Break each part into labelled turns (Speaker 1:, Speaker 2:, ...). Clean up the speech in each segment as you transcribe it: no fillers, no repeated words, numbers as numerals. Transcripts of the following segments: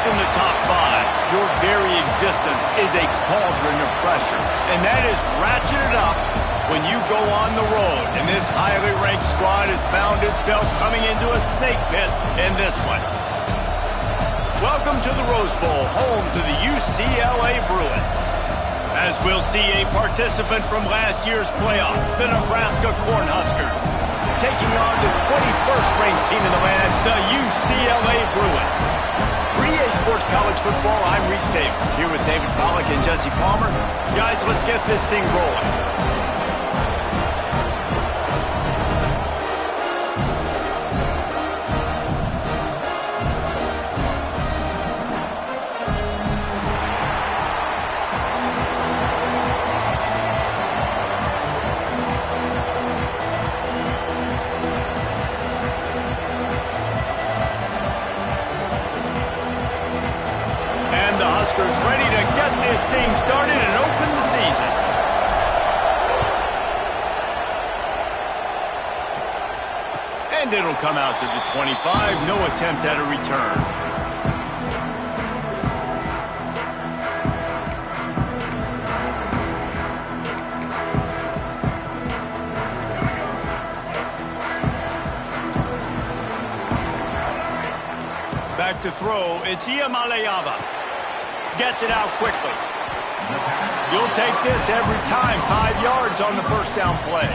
Speaker 1: in the top 5, your very existence is a cauldron of pressure. And that is ratcheted up when you go on the road. And this highly ranked squad has found itself coming into a snake pit in this one. Welcome to the Rose Bowl, home to the UCLA Bruins. As we'll see a participant from last year's playoff, the Nebraska Cornhuskers, taking on the 21st ranked team in the land, the UCLA Bruins. For EA Sports College Football, I'm Reese Davis, here with David Pollack and Jesse Palmer. Guys, let's get this thing rolling. Ready to get this thing started and open the season. And it'll come out to the 25. No attempt at a return. Back to throw. It's Iamaleava. Gets it out quickly. You'll take this every time. 5 yards on the first down play.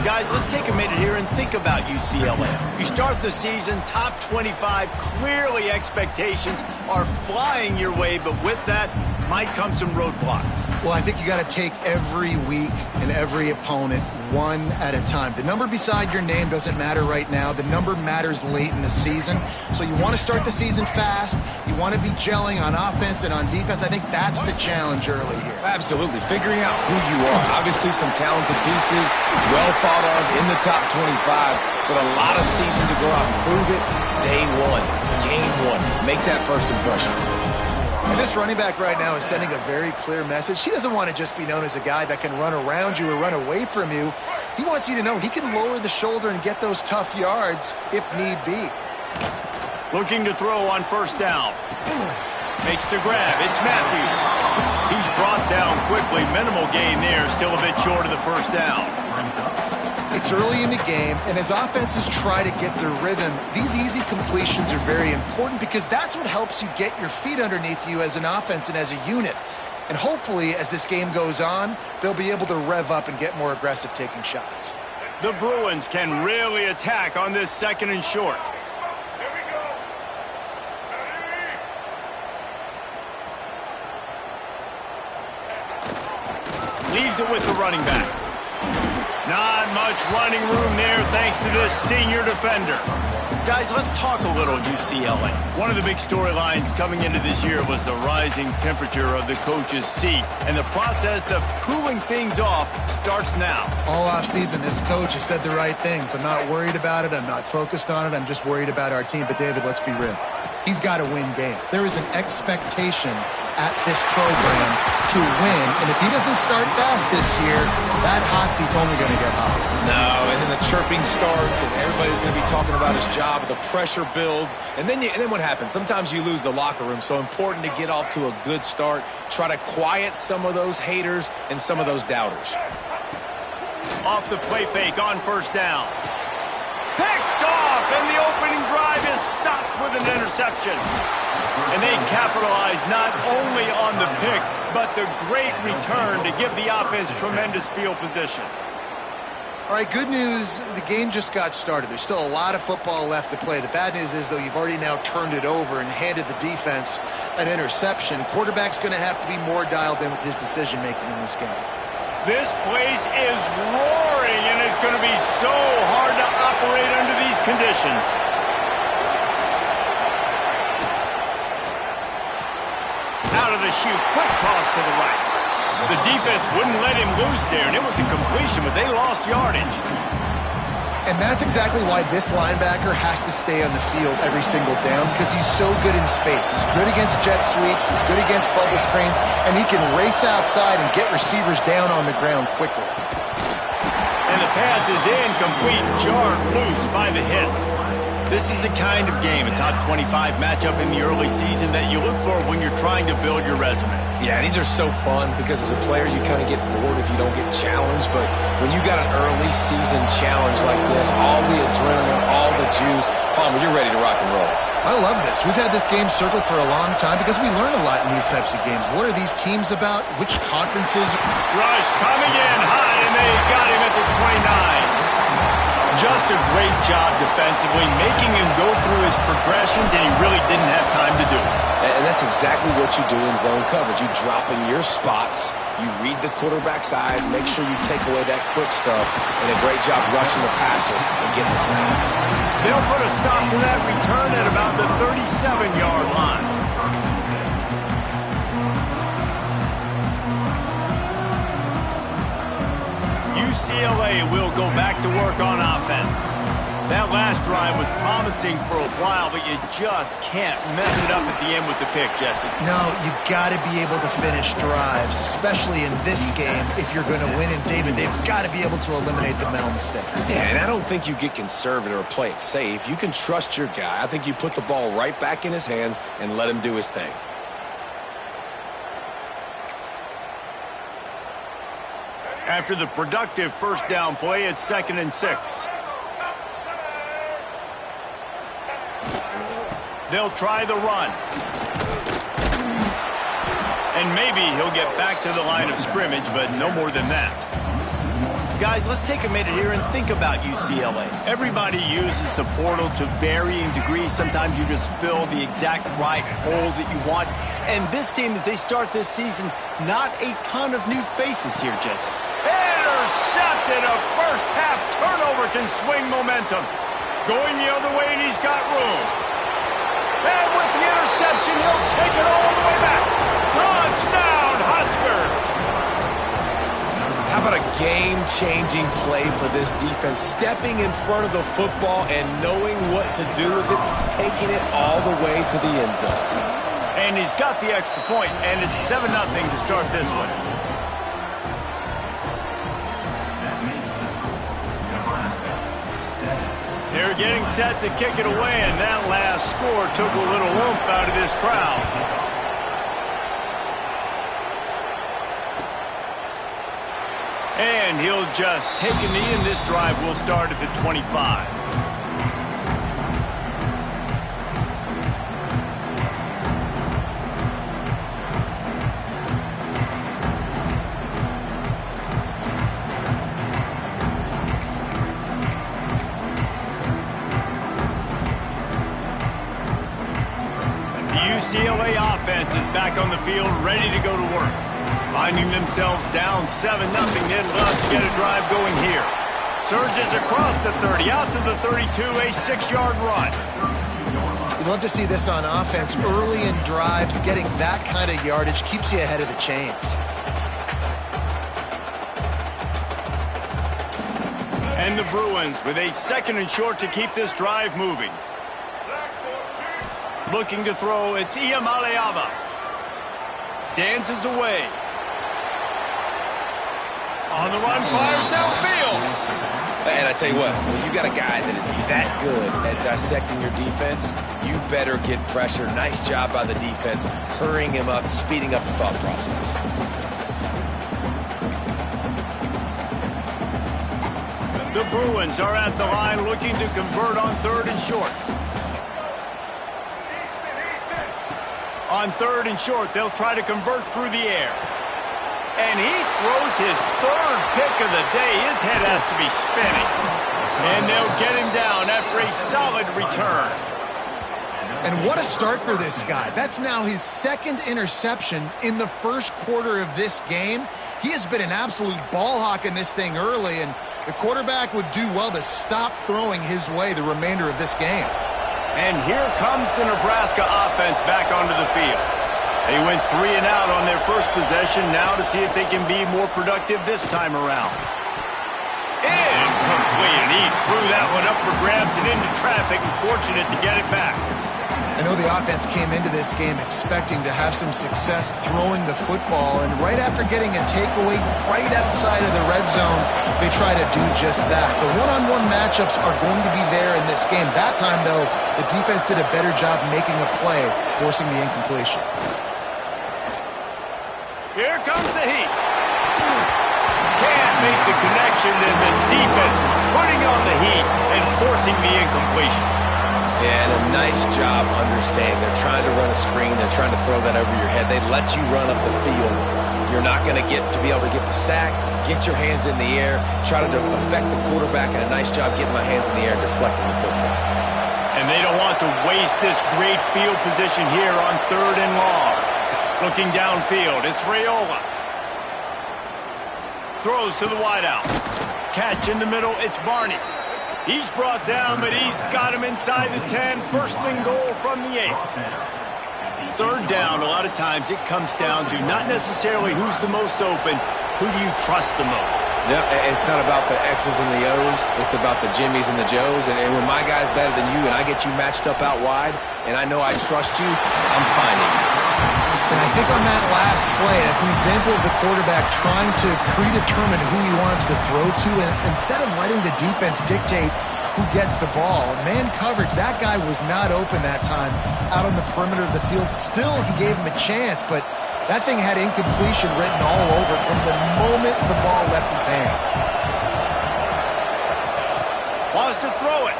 Speaker 1: Guys, let's take a minute here and think about UCLA. You start the season top 25. Clearly expectations are flying your way, but with that might come some roadblocks.
Speaker 2: Well, I think you got to take every week and every opponent one at a time. The number beside your name doesn't matter right now. The number matters late in the season. So you want to start the season fast. You want to be gelling on offense and on defense. I think that's the challenge early here.
Speaker 3: Absolutely. Figuring out who you are. Obviously some talented pieces, well thought of in the top 25, but a lot of season to go out and prove it. Day one, game one. Make that first impression.
Speaker 2: And this running back right now is sending a very clear message. He doesn't want to just be known as a guy that can run around you or run away from you. He wants you to know he can lower the shoulder and get those tough yards if need be.
Speaker 1: Looking to throw on first down. Makes the grab. It's Matthews. He's brought down quickly. Minimal gain there. Still a bit short of the first down.
Speaker 2: It's early in the game, and as offenses try to get their rhythm, these easy completions are very important because that's what helps you get your feet underneath you as an offense and as a unit. And hopefully, as this game goes on, they'll be able to rev up and get more aggressive taking shots.
Speaker 1: The Bruins can really attack on this second and short. Leaves it with the running back. Not much running room there thanks to this senior defender. Guys, let's talk a little UCLA. One of the big storylines coming into this year was the rising temperature of the coach's seat. And the process of cooling things off starts now.
Speaker 2: All offseason, this coach has said the right things. I'm not worried about it. I'm not focused on it. I'm just worried about our team. But, David, let's be real. He's got to win games. There is an expectation at this program to win. And if he doesn't start fast this year, that hot seat's only going to get hotter.
Speaker 3: No, and then the chirping starts, and everybody's going to be talking about his job. The pressure builds, and then what happens? Sometimes you lose the locker room, so important to get off to a good start. Try to quiet some of those haters and some of those doubters.
Speaker 1: Off the play fake on first down. Picked off, and the opening drive is stopped with an interception. And they capitalize not only on the pick, but the great return to give the offense tremendous field position.
Speaker 2: All right, good news, the game just got started. There's still a lot of football left to play. The bad news is, though, you've already now turned it over and handed the defense an interception. Quarterback's going to have to be more dialed in with his decision-making in this game.
Speaker 1: This place is roaring, and it's going to be so hard to operate under these conditions. Out of the chute, quick toss to the right. The defense wouldn't let him loose there, and it was a completion, but they lost yardage.
Speaker 2: And that's exactly why this linebacker has to stay on the field every single down, because he's so good in space. He's good against jet sweeps, he's good against bubble screens, and he can race outside and get receivers down on the ground quickly.
Speaker 1: And the pass is incomplete, jarred loose by the hit. This is the kind of game, a top 25 matchup in the early season, that you look for when you're trying to build your resume.
Speaker 3: Yeah, these are so fun because as a player, you kind of get bored if you don't get challenged. But when you got an early season challenge like this, all the adrenaline, all the juice, Palmer, you're ready to rock and roll.
Speaker 2: I love this. We've had this game circled for a long time because we learn a lot in these types of games. What are these teams about? Which conferences?
Speaker 1: Rush coming in high, and they got him at the 29. Just a great job defensively, making him go through his progressions, and he really didn't have time to do it.
Speaker 3: And that's exactly what you do in zone coverage. You drop in your spots, you read the quarterback's eyes, make sure you take away that quick stuff, and a great job rushing the passer and getting the sack.
Speaker 1: They'll put a stop to that return at about the 37-yard line. UCLA will go back to work on offense. That last drive was promising for a while, but you just can't mess it up at the end with the pick, Jesse.
Speaker 2: No, you got to be able to finish drives, especially in this game. If you're going to win, and David, they've got to be able to eliminate the mental mistakes.
Speaker 3: Yeah, and I don't think you get conservative or play it safe. You can trust your guy. I think you put the ball right back in his hands and let him do his thing.
Speaker 1: After the productive first down play, it's 2nd and 6. They'll try the run. And maybe he'll get back to the line of scrimmage, but no more than that. Guys, let's take a minute here and think about UCLA. Everybody uses the portal to varying degrees. Sometimes you just fill the exact right hole that you want. And this team, as they start this season, not a ton of new faces here, Jesse. Intercepted! A first-half turnover can swing momentum. Going the other way, and he's got room. And with the interception, he'll take it all the way back. Touchdown, Husker!
Speaker 3: How about a game-changing play for this defense? Stepping in front of the football and knowing what to do with it, taking it all the way to the end zone.
Speaker 1: And he's got the extra point, and it's 7-0 to start this one. They're getting set to kick it away, and that last score took a little oomph out of this crowd. And he'll just take a knee, and this drive will start at the 25. UCLA offense is back on the field, ready to go to work. Finding themselves down 7-0, they'd love to get a drive going here. Surges across the 30, out to the 32, a 6-yard run.
Speaker 2: You'd love to see this on offense. Early in drives, getting that kind of yardage keeps you ahead of the chains.
Speaker 1: And the Bruins with a 2nd and short to keep this drive moving. Looking to throw, it's Iamaleava. Dances away. On the run, fires downfield.
Speaker 3: And I tell you what, when you got a guy that is that good at dissecting your defense, you better get pressure. Nice job by the defense, hurrying him up, speeding up the thought process.
Speaker 1: The Bruins are at the line looking to convert on 3rd and short. On 3rd and short, they'll try to convert through the air. And he throws his 3rd pick of the day. His head has to be spinning. And they'll get him down after a solid return.
Speaker 2: And what a start for this guy. That's now his 2nd interception in the first quarter of this game. He has been an absolute ball hawk in this thing early, and the quarterback would do well to stop throwing his way the remainder of this game.
Speaker 1: And here comes the Nebraska offense back onto the field. They went 3 and out on their first possession, now to see if they can be more productive this time around. Incomplete, and he threw that one up for grabs and into traffic, and fortunate to get it back.
Speaker 2: I know the offense came into this game expecting to have some success throwing the football, and right after getting a takeaway right outside of the red zone, they try to do just that. The one-on-one matchups are going to be there in this game. That time, though, the defense did a better job making a play, forcing the incompletion.
Speaker 1: Here comes the heat. Can't make the connection, and the defense putting on the heat and forcing the incompletion.
Speaker 3: Yeah, and a nice job understanding. They're trying to run a screen. They're trying to throw that over your head. They let you run up the field. You're not going to be able to get the sack, get your hands in the air, try to affect the quarterback, and a nice job getting my hands in the air and deflecting the football.
Speaker 1: And they don't want to waste this great field position here on 3rd and long. Looking downfield, it's Raiola. Throws to the wideout. Catch in the middle, it's Barney. He's brought down, but he's got him inside the 10. 1st and goal from the 8. 3rd down, a lot of times it comes down to not necessarily who's the most open, who do you trust the most?
Speaker 3: Yep, it's not about the X's and the O's. It's about the Jimmies and the Joes. And when my guy's better than you and I get you matched up out wide and I know I trust you, I'm finding you.
Speaker 2: And I think on that last play, that's an example of the quarterback trying to predetermine who he wants to throw to, and instead of letting the defense dictate who gets the ball. Man coverage, that guy was not open that time out on the perimeter of the field. Still, he gave him a chance, but that thing had incompletion written all over it from the moment the ball left his hand.
Speaker 1: Wants to throw it.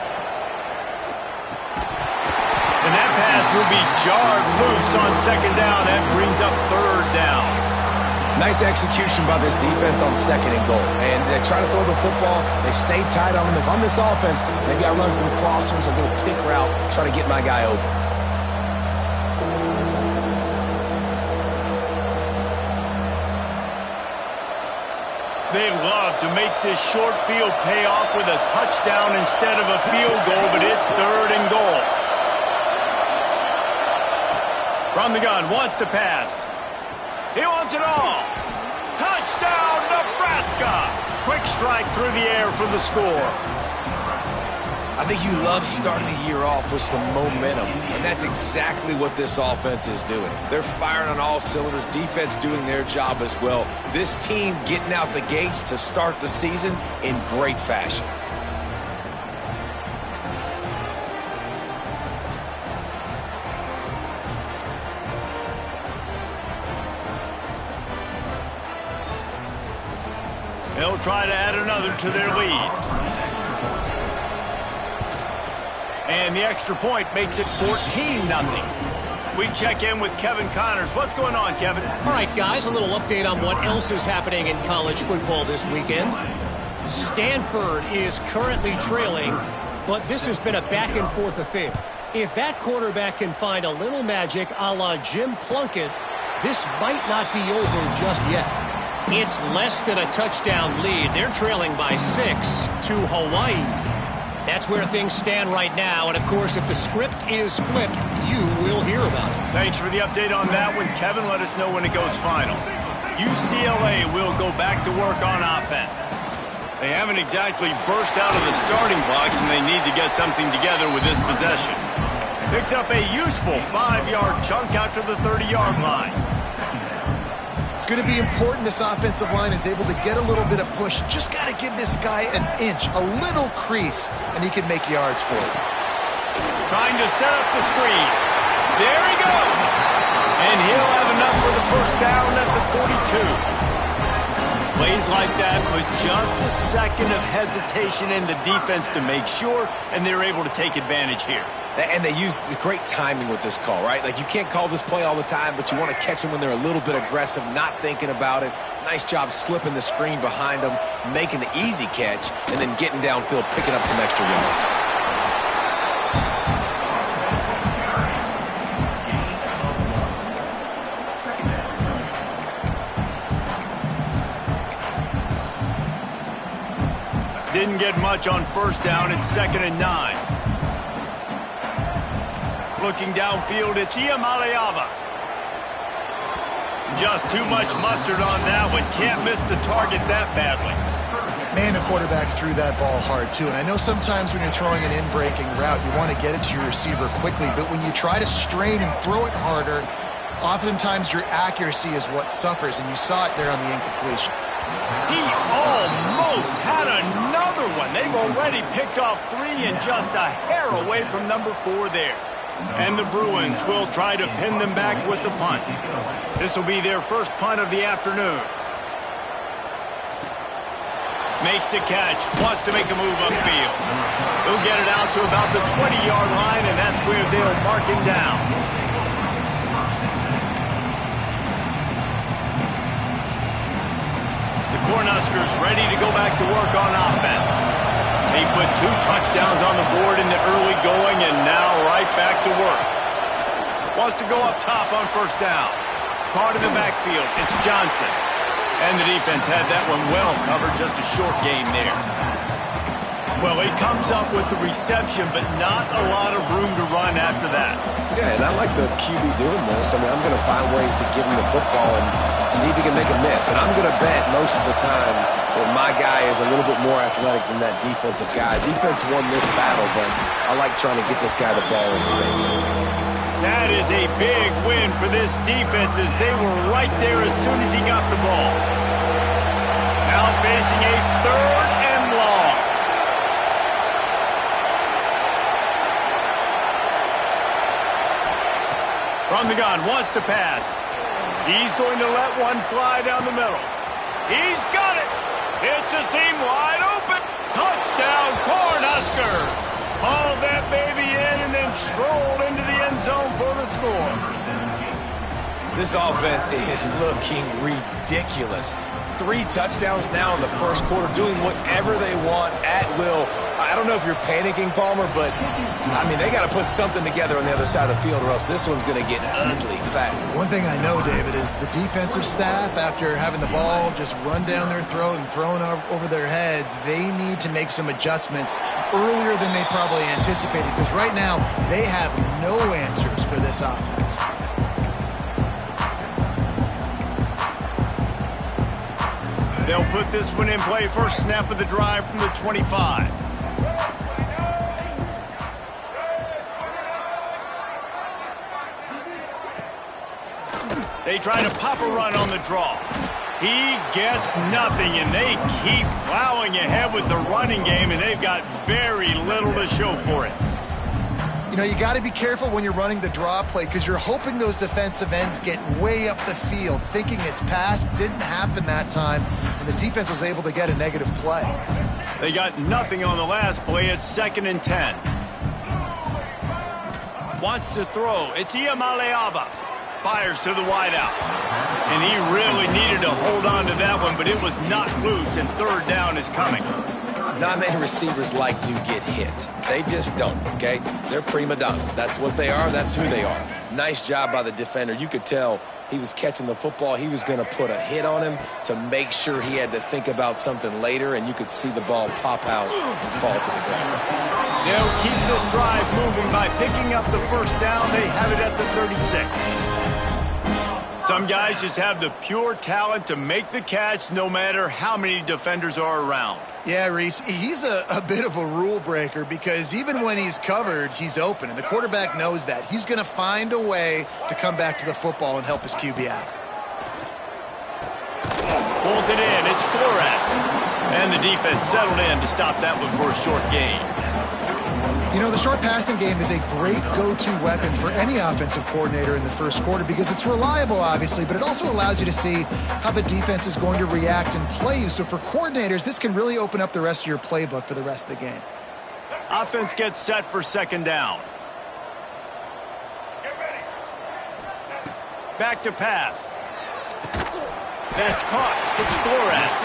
Speaker 1: And that pass will be jarred loose on 2nd down. That brings up 3rd down.
Speaker 3: Nice execution by this defense on 2nd and goal. And they try to throw the football. They stay tight on him. If I'm this offense, maybe I run some crossers, a little pick route, try to get my guy open.
Speaker 1: They love to make this short field pay off with a touchdown instead of a field goal, but it's 3rd and goal. From the gun, wants to pass. He wants it all. Touchdown, Nebraska! Quick strike through the air for the score.
Speaker 3: I think you love starting the year off with some momentum, and that's exactly what this offense is doing. They're firing on all cylinders, defense doing their job as well. This team getting out the gates to start the season in great fashion.
Speaker 1: They'll try to add another to their lead. And the extra point makes it 14-0. We check in with Kevin Connors. What's going on, Kevin?
Speaker 4: All right, guys, a little update on what else is happening in college football this weekend. Stanford is currently trailing, but this has been a back-and-forth affair. If that quarterback can find a little magic a la Jim Plunkett, this might not be over just yet. It's less than a touchdown lead. They're trailing by 6 to Hawaii. That's where things stand right now. And, of course, if the script is flipped, you will hear about it.
Speaker 1: Thanks for the update on that one, Kevin. Let us know when it goes final. UCLA will go back to work on offense. They haven't exactly burst out of the starting blocks, and they need to get something together with this possession. Picks up a useful 5-yard chunk after the 30-yard line.
Speaker 2: It's going to be important this offensive line is able to get a little bit of push. Just got to give this guy an inch, a little crease, and he can make yards for it.
Speaker 1: Trying to set up the screen. There he goes. And he'll have enough for the 1st down at the 42. Plays like that put just a second of hesitation in the defense to make sure, and they're able to take advantage here.
Speaker 3: And they use great timing with this call, right? Like, you can't call this play all the time, but you want to catch them when they're a little bit aggressive, not thinking about it. Nice job slipping the screen behind them, making the easy catch, and then getting downfield, picking up some extra yards.
Speaker 1: Didn't get much on 1st down. It's 2nd and 9. Looking downfield, it's Iamaleava. Just too much mustard on that one. Can't miss the target that badly.
Speaker 2: Man, the quarterback threw that ball hard, too. And I know sometimes when you're throwing an in-breaking route, you want to get it to your receiver quickly. But when you try to strain and throw it harder, oftentimes your accuracy is what suffers. And you saw it there on the incompletion.
Speaker 1: He almost had another one. They've already picked off 3 and just a hair away from number 4 there. And the Bruins will try to pin them back with the punt. This will be their first punt of the afternoon. Makes the catch, wants to make a move upfield. He'll get it out to about the 20-yard line, and that's where they'll mark him down. The Cornhuskers ready to go back to work on offense. They put 2 touchdowns on the board in the early going, and now right back to work. Wants to go up top on first down. Caught in the backfield, it's Johnson. And the defense had that one well covered, just a short game there. Well, he comes up with the reception, but not a lot of room to run after that.
Speaker 3: Yeah, and I like the QB doing this. I mean, I'm going to find ways to give him the football and see if he can make a miss. And I'm going to bet most of the time that my guy is a little bit more athletic than that defensive guy. Defense won this battle, but I like trying to get this guy the ball in space.
Speaker 1: That is a big win for this defense as they were right there as soon as he got the ball. Now facing a 3rd and long. From the gun, wants to pass. He's going to let one fly down the middle. He's got it. It's a seam wide open. Touchdown, Cornhuskers. Hauled that baby in and then strolled into the end zone for the score.
Speaker 3: This offense is looking ridiculous. 3 touchdowns now in the first quarter, doing whatever they want at will. I don't know if you're panicking, Palmer, but, I mean, they got to put something together on the other side of the field or else this one's going to get ugly fast.
Speaker 2: One thing I know, David, is the defensive staff, after having the ball just run down their throat and thrown over their heads, they need to make some adjustments earlier than they probably anticipated, because right now they have no answers for this offense.
Speaker 1: They'll put this one in play. First snap of the drive from the 25. They try to pop a run on the draw. He gets nothing, and they keep plowing ahead with the running game, and they've got very little to show for it.
Speaker 2: You know, you got to be careful when you're running the draw play because you're hoping those defensive ends get way up the field, thinking it's passed. Didn't happen that time, and the defense was able to get a negative play.
Speaker 1: They got nothing on the last play. It's 2nd and 10. Wants to throw. It's Iamaleava. Fires to the wideout. And he really needed to hold on to that one, but it was not loose, and 3rd down is coming.
Speaker 3: Non-man receivers like to get hit. They just don't, okay? They're prima donnas. That's what they are. That's who they are. Nice job by the defender. You could tell he was catching the football. He was going to put a hit on him to make sure he had to think about something later, and you could see the ball pop out and fall to the ground.
Speaker 1: They'll keep this drive moving by picking up the first down. They have it at the 36. Some guys just have the pure talent to make the catch no matter how many defenders are around.
Speaker 2: Yeah, Reese, he's a bit of a rule breaker because even when he's covered, he's open, and the quarterback knows that. He's going to find a way to come back to the football and help his QB out.
Speaker 1: Pulls it in. It's Flores. And the defense settled in to stop that one for a short gain.
Speaker 2: You know, the short passing game is a great go-to weapon for any offensive coordinator in the first quarter because it's reliable, obviously, but it also allows you to see how the defense is going to react and play you. So for coordinators, this can really open up the rest of your playbook for the rest of the game.
Speaker 1: Offense gets set for 2nd down. Back to pass. That's caught. It's Flores.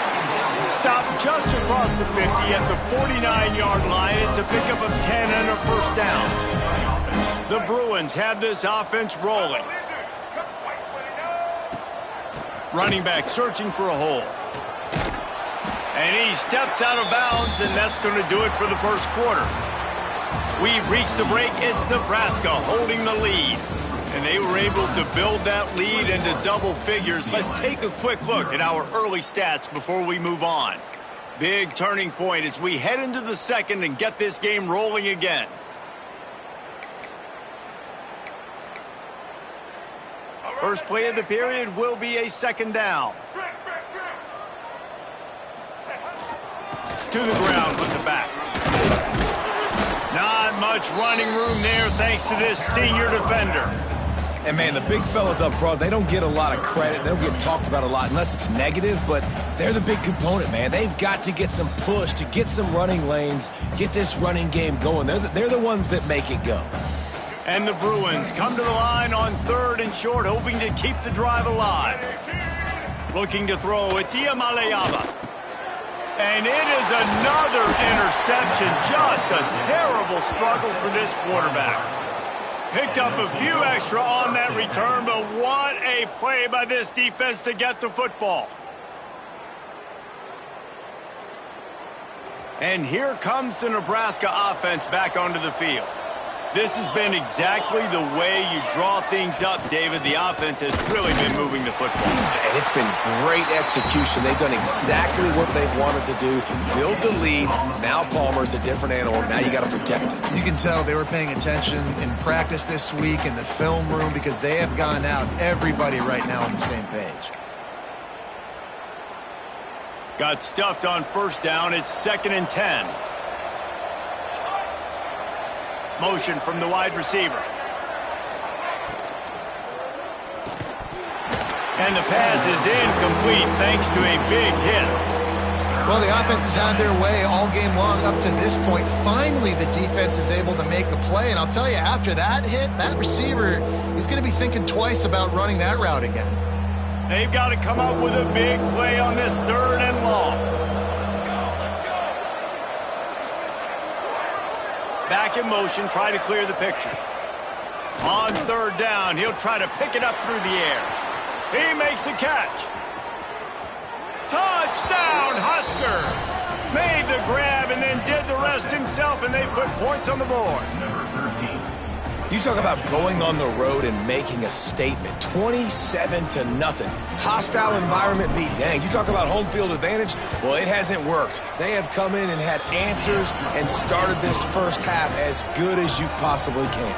Speaker 1: Stopped just across the 50 at the 49-yard line. It's a pickup of 10 and a first down. The Bruins have this offense rolling. Running back searching for a hole. And he steps out of bounds, and that's going to do it for the first quarter. We've reached the break. It's Nebraska holding the lead. And they were able to build that lead into double figures. Let's take a quick look at our early stats before we move on. Big turning point as we head into the second and get this game rolling again. First play of the period will be a second down. To the ground with the back. Not much running room there thanks to this senior defender.
Speaker 3: And, man, the big fellas up front, they don't get a lot of credit. They don't get talked about a lot unless it's negative, but they're the big component, man. They've got to get some push, to get some running lanes, get this running game going. They're the ones that make it go.
Speaker 1: And the Bruins come to the line on 3rd and short, hoping to keep the drive alive. Looking to throw, it's Iamaleava. And it is another interception. Just a terrible struggle for this quarterback. Picked up a few extra on that return, but what a play by this defense to get the football. And here comes the Nebraska offense back onto the field. This has been exactly the way you draw things up, David. The offense has really been moving the football.
Speaker 3: And it's been great execution. They've done exactly what they've wanted to do. Build the lead. Now Palmer's a different animal. Now you got to protect it.
Speaker 2: You can tell they were paying attention in practice this week in the film room because they have gone out, everybody right now on the same page.
Speaker 1: Got stuffed on first down. It's 2nd and 10. Motion from the wide receiver. And the pass is incomplete thanks to a big hit.
Speaker 2: Well, the offense has had their way all game long up to this point. Finally, the defense is able to make a play. And I'll tell you, after that hit, that receiver is going to be thinking twice about running that route again.
Speaker 1: They've got to come up with a big play on this 3rd and long. Back in motion, try to clear the picture. On 3rd down, he'll try to pick it up through the air. He makes a catch. Touchdown, Husker! Made the grab and then did the rest himself, and they put points on the board.
Speaker 3: You talk about going on the road and making a statement. 27-0. Hostile environment be danged. You talk about home field advantage. Well, it hasn't worked. They have come in and had answers and started this first half as good as you possibly can.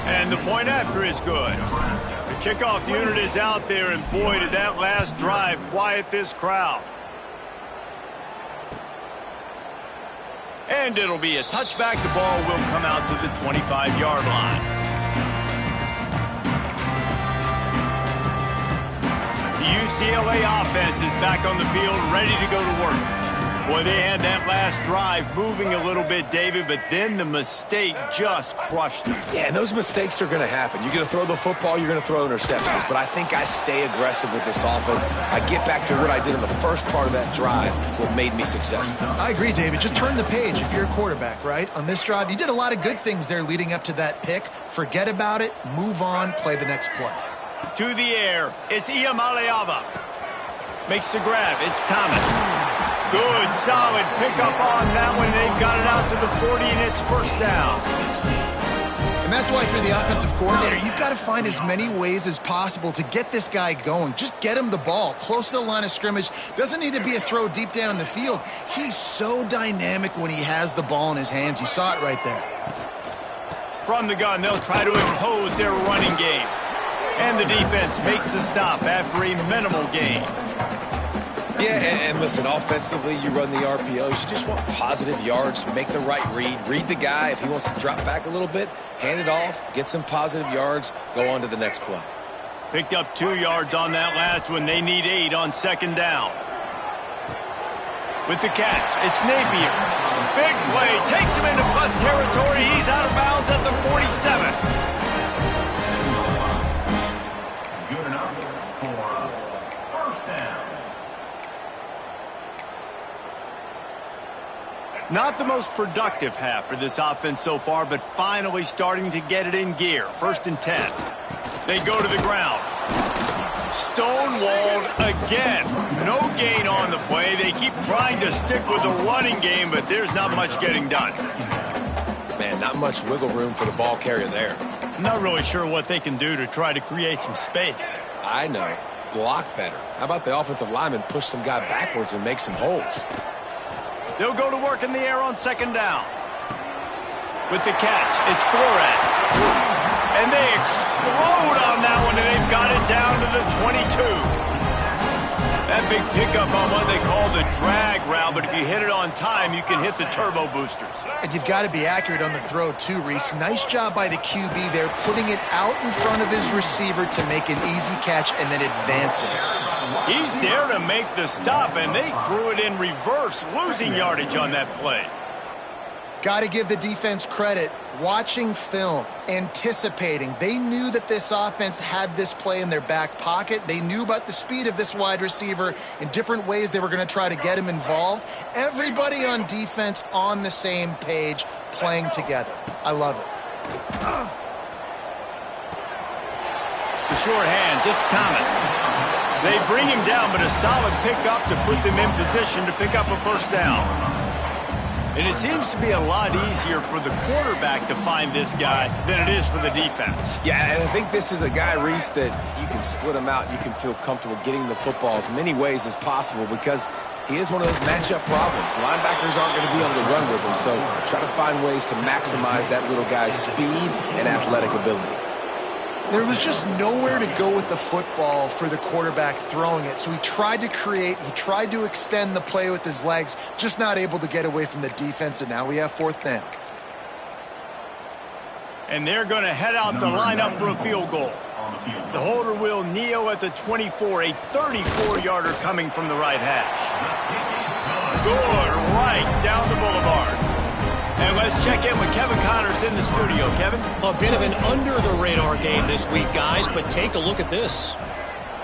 Speaker 1: And the point after is good. The kickoff unit is out there, and boy, did that last drive quiet this crowd. And it'll be a touchback. The ball will come out to the 25-yard line. The UCLA offense is back on the field, ready to go to work. Boy, they had that last drive moving a little bit, David, but then the mistake just crushed them.
Speaker 3: Yeah, and those mistakes are going to happen. You're going to throw the football, you're going to throw interceptions, but I think I stay aggressive with this offense. I get back to what I did in the first part of that drive, what made me successful.
Speaker 2: I agree, David. Just turn the page if you're a quarterback, right? On this drive, you did a lot of good things there leading up to that pick. Forget about it, move on, play the next play.
Speaker 1: To the air, it's Iamaleava. Makes the grab, it's Thomas. Good, solid pickup on that one. They've got it out to the 40, and it's first down.
Speaker 2: And that's why, if you're the offensive coordinator, you've got to find as many ways as possible to get this guy going. Just get him the ball close to the line of scrimmage. Doesn't need to be a throw deep down the field. He's so dynamic when he has the ball in his hands. You saw it right there.
Speaker 1: From the gun, they'll try to impose their running game. And the defense makes the stop after a minimal gain.
Speaker 3: Yeah, and listen, offensively, you run the RPOs. You just want positive yards, make the right read. Read the guy. If he wants to drop back a little bit, hand it off, get some positive yards, go on to the next play.
Speaker 1: Picked up 2 yards on that last one. They need 8 on 2nd down. With the catch, it's Napier. Big play, takes him into plus territory. He's out of bounds at the 47. Not the most productive half for this offense so far, but finally starting to get it in gear. 1st and 10. They go to the ground. Stonewalled again. No gain on the play. They keep trying to stick with the running game, but there's not much getting done.
Speaker 3: Man, not much wiggle room for the ball carrier there.
Speaker 1: I'm not really sure what they can do to try to create some space.
Speaker 3: I know. Block better. How about the offensive lineman push some guy backwards and make some holes?
Speaker 1: They'll go to work in the air on second down. With the catch, it's Flores. And they explode on that one, and they've got it down to the 22. That big pickup on what they call the drag route, but if you hit it on time, you can hit the turbo boosters.
Speaker 2: And you've got to be accurate on the throw, too, Reese. Nice job by the QB there, putting it out in front of his receiver to make an easy catch and then advance it.
Speaker 1: He's there to make the stop, and they threw it in reverse, losing yardage on that play.
Speaker 2: Got to give the defense credit. Watching film, anticipating. They knew that this offense had this play in their back pocket. They knew about the speed of this wide receiver in different ways they were going to try to get him involved. Everybody on defense on the same page, playing together. I love it.
Speaker 1: The short hands, it's Thomas. They bring him down, but a solid pickup to put them in position to pick up a first down. And it seems to be a lot easier for the quarterback to find this guy than it is for the defense.
Speaker 3: Yeah, and I think this is a guy, Reese, that you can split him out. You can feel comfortable getting the football as many ways as possible because he is one of those matchup problems. Linebackers aren't going to be able to run with him, so try to find ways to maximize that little guy's speed and athletic ability.
Speaker 2: There was just nowhere to go with the football for the quarterback throwing it. So he tried to create, he tried to extend the play with his legs, just not able to get away from the defense, and now we have fourth down.
Speaker 1: And they're going to head out to line up for a field goal. The holder will kneel at the 24, a 34-yarder coming from the right hash. Good right down the boulevard. And let's check in with Kevin Connors in the studio. Kevin?
Speaker 4: A bit of an under-the-radar game this week, guys, but take a look at this.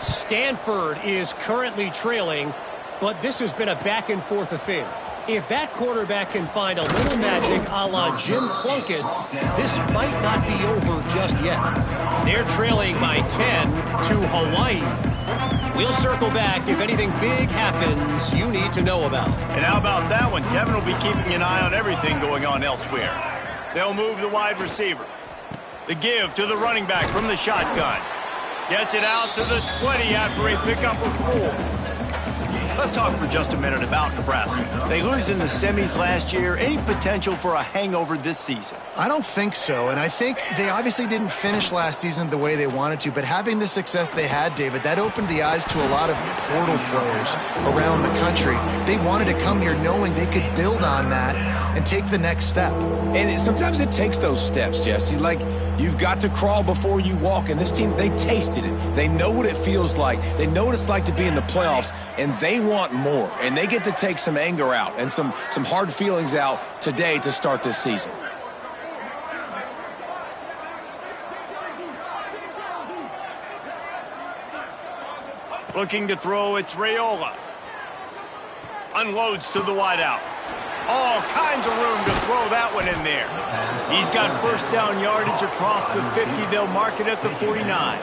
Speaker 4: Stanford is currently trailing, but this has been a back-and-forth affair. If that quarterback can find a little magic a la Jim Plunkett, this might not be over just yet. They're trailing by 10 to Hawaii. We'll circle back if anything big happens you need to know about.
Speaker 1: And how about that one? Kevin will be keeping an eye on everything going on elsewhere. They'll move the wide receiver. The give to the running back from the shotgun. Gets it out to the 20 after a pickup of 4. Let's talk for just a minute about Nebraska. They lose in the semis last year. Any potential for a hangover this season?
Speaker 2: I don't think so, and I think they obviously didn't finish last season the way they wanted to, but having the success they had, David, that opened the eyes to a lot of portal players around the country. They wanted to come here knowing they could build on that and take the next step.
Speaker 3: And sometimes it takes those steps, Jesse. Like, you've got to crawl before you walk, and this team, they tasted it. They know what it feels like. They know what it's like to be in the playoffs, and they want more. And they get to take some anger out and some hard feelings out today to start this season.
Speaker 1: Looking to throw, it's Raiola. Unloads to the wideout. All kinds of room to throw that one in there. He's got first down yardage across the 50. They'll mark it at the 49.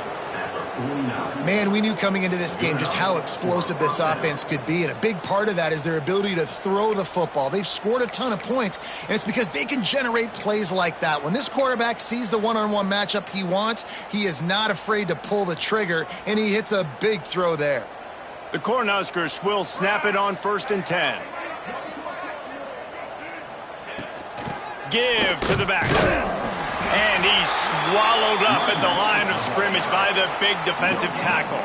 Speaker 2: Man, we knew coming into this game just how explosive this offense could be, and a big part of that is their ability to throw the football. They've scored a ton of points, and it's because they can generate plays like that. When this quarterback sees the one-on-one matchup he wants, he is not afraid to pull the trigger, and he hits a big throw there.
Speaker 1: The Cornhuskers will snap it on 1st and 10. Give to the back. And he's swallowed up at the line of scrimmage by the big defensive tackle.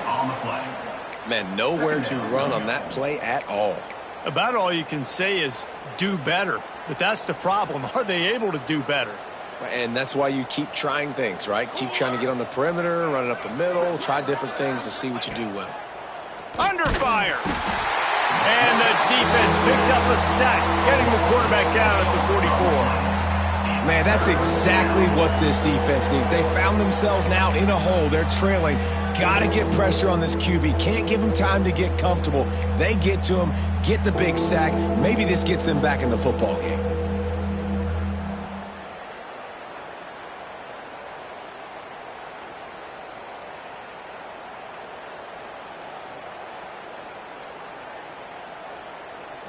Speaker 3: Man, nowhere to run on that play at all.
Speaker 1: About all you can say is do better. But that's the problem. Are they able to do better?
Speaker 3: And that's why you keep trying things, right? Keep trying to get on the perimeter, run it up the middle, try different things to see what you do well.
Speaker 1: Under fire. And the defense picks up a sack, getting the quarterback down at the 44.
Speaker 3: Man, that's exactly what this defense needs. They found themselves now in a hole. They're trailing. Got to get pressure on this QB. Can't give him time to get comfortable. They get to him, get the big sack. Maybe this gets them back in the football game.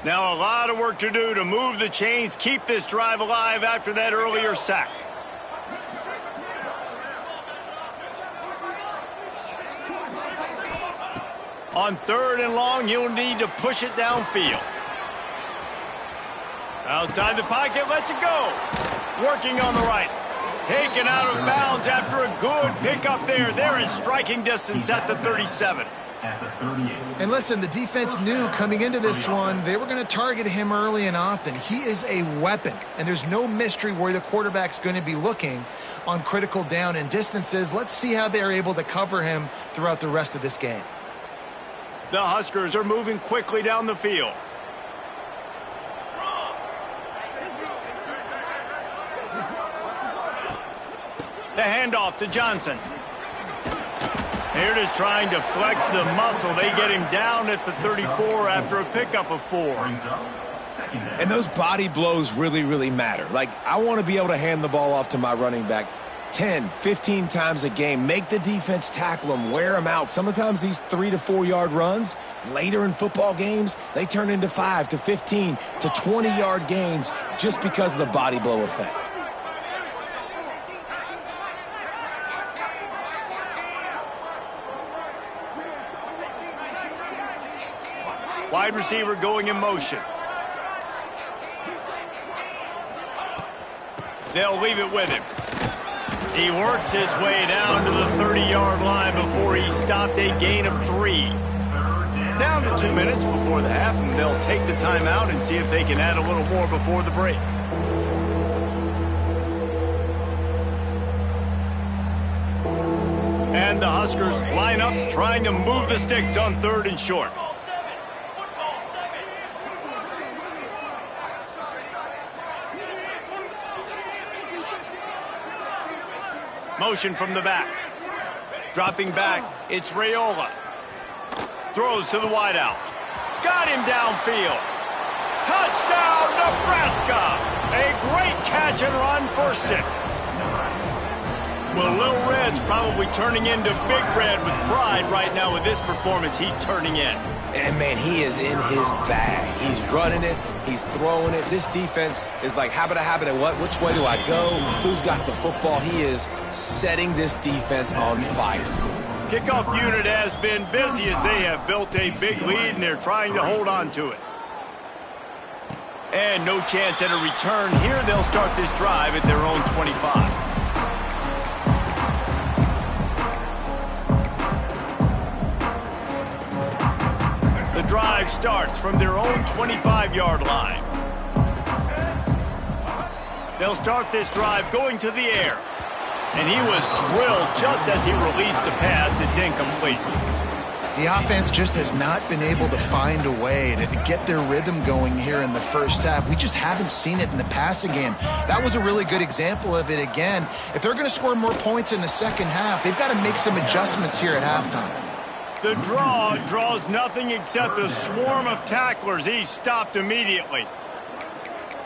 Speaker 1: Now a lot of work to do to move the chains, keep this drive alive after that earlier sack. On 3rd and long, you'll need to push it downfield. Outside the pocket, lets it go. Working on the right. Taken out of bounds after a good pickup there. They're in striking distance at the 37.
Speaker 2: And listen, the defense knew coming into this one, they were going to target him early and often. He is a weapon, and there's no mystery where the quarterback's going to be looking on critical down and distances. Let's see how they're able to cover him throughout the rest of this game.
Speaker 1: The Huskers are moving quickly down the field. The handoff to Johnson. They're just trying to flex the muscle. They get him down at the 34 after a pickup of 4.
Speaker 3: And those body blows really, really matter. Like, I want to be able to hand the ball off to my running back 10, 15 times a game. Make the defense tackle him, wear him out. Sometimes these 3 to 4 yard runs, later in football games, they turn into 5 to 15 to 20 yard gains just because of the body blow effect.
Speaker 1: Wide receiver going in motion. They'll leave it with him. He works his way down to the 30-yard line before he stopped a gain of 3. Down to 2 minutes before the half, and they'll take the timeout and see if they can add a little more before the break. And the Huskers line up, trying to move the sticks on 3rd and short. Motion from the back. Dropping back, it's Raiola. Throws to the wideout. Got him downfield. Touchdown, Nebraska! A great catch and run for 6. Well, Little Red's probably turning into Big Red with pride right now with this performance he's turning in.
Speaker 3: And, man, he is in his bag. He's running it. He's throwing it. This defense is like, habit, what? Which way do I go? Who's got the football? He is setting this defense on fire.
Speaker 1: Kickoff unit has been busy as they have built a big lead, and they're trying to hold on to it. And no chance at a return here. They'll start this drive at their own 25. The drive starts from their own 25-yard line. They'll start this drive going to the air. And he was drilled just as he released the pass. It's incomplete.
Speaker 2: The offense just has not been able to find a way to get their rhythm going here in the first half. We just haven't seen it in the passing game. That was a really good example of it again. If they're going to score more points in the second half, they've got to make some adjustments here at halftime.
Speaker 1: The draw draws nothing except a swarm of tacklers. He's stopped immediately.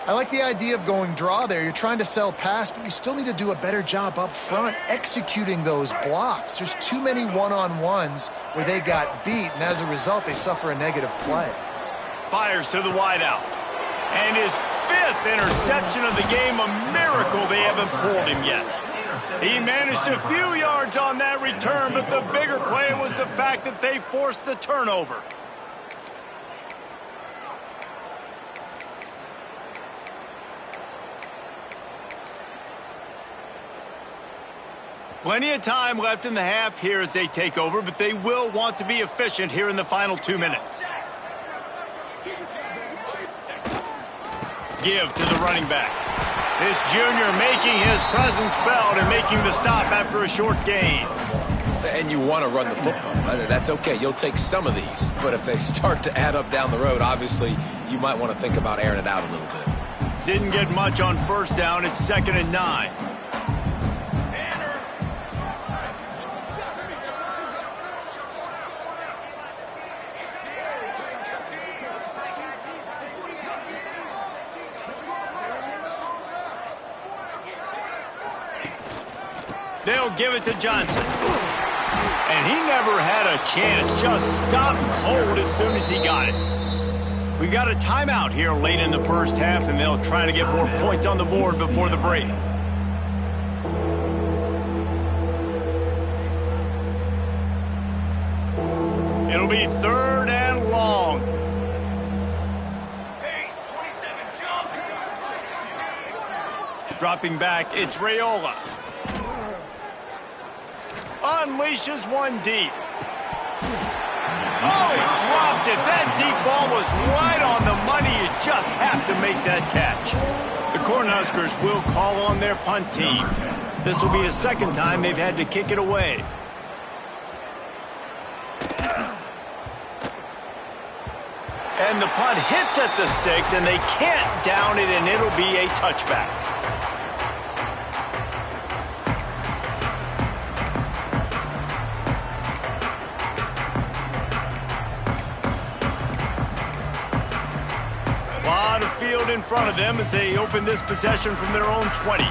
Speaker 2: I like the idea of going draw there. You're trying to sell pass, but you still need to do a better job up front executing those blocks. There's too many one-on-ones where they got beat, and as a result, they suffer a negative play.
Speaker 1: Fires to the wideout. And his 5th interception of the game, a miracle they haven't pulled him yet. He managed a few yards on that return, but the bigger play was the fact that they forced the turnover. Plenty of time left in the half here as they take over, but they will want to be efficient here in the final 2 minutes. Give to the running back. This junior making his presence felt and making the stop after a short gain.
Speaker 3: And you want to run the football. That's okay. You'll take some of these. But if they start to add up down the road, obviously you might want to think about airing it out a little bit.
Speaker 1: Didn't get much on first down. It's 2nd and 9. They'll give it to Johnson. And he never had a chance. Just stopped cold as soon as he got it. We got a timeout here late in the first half, and they'll try to get more points on the board before the break. It'll be 3rd and long. Dropping back, it's Raiola. Unleashes one deep. Oh, he dropped it. That deep ball was right on the money. You just have to make that catch. The Cornhuskers will call on their punt team. This will be the second time they've had to kick it away. And the punt hits at the 6, and they can't down it, and it'll be a touchback. A lot of field in front of them as they open this possession from their own 20.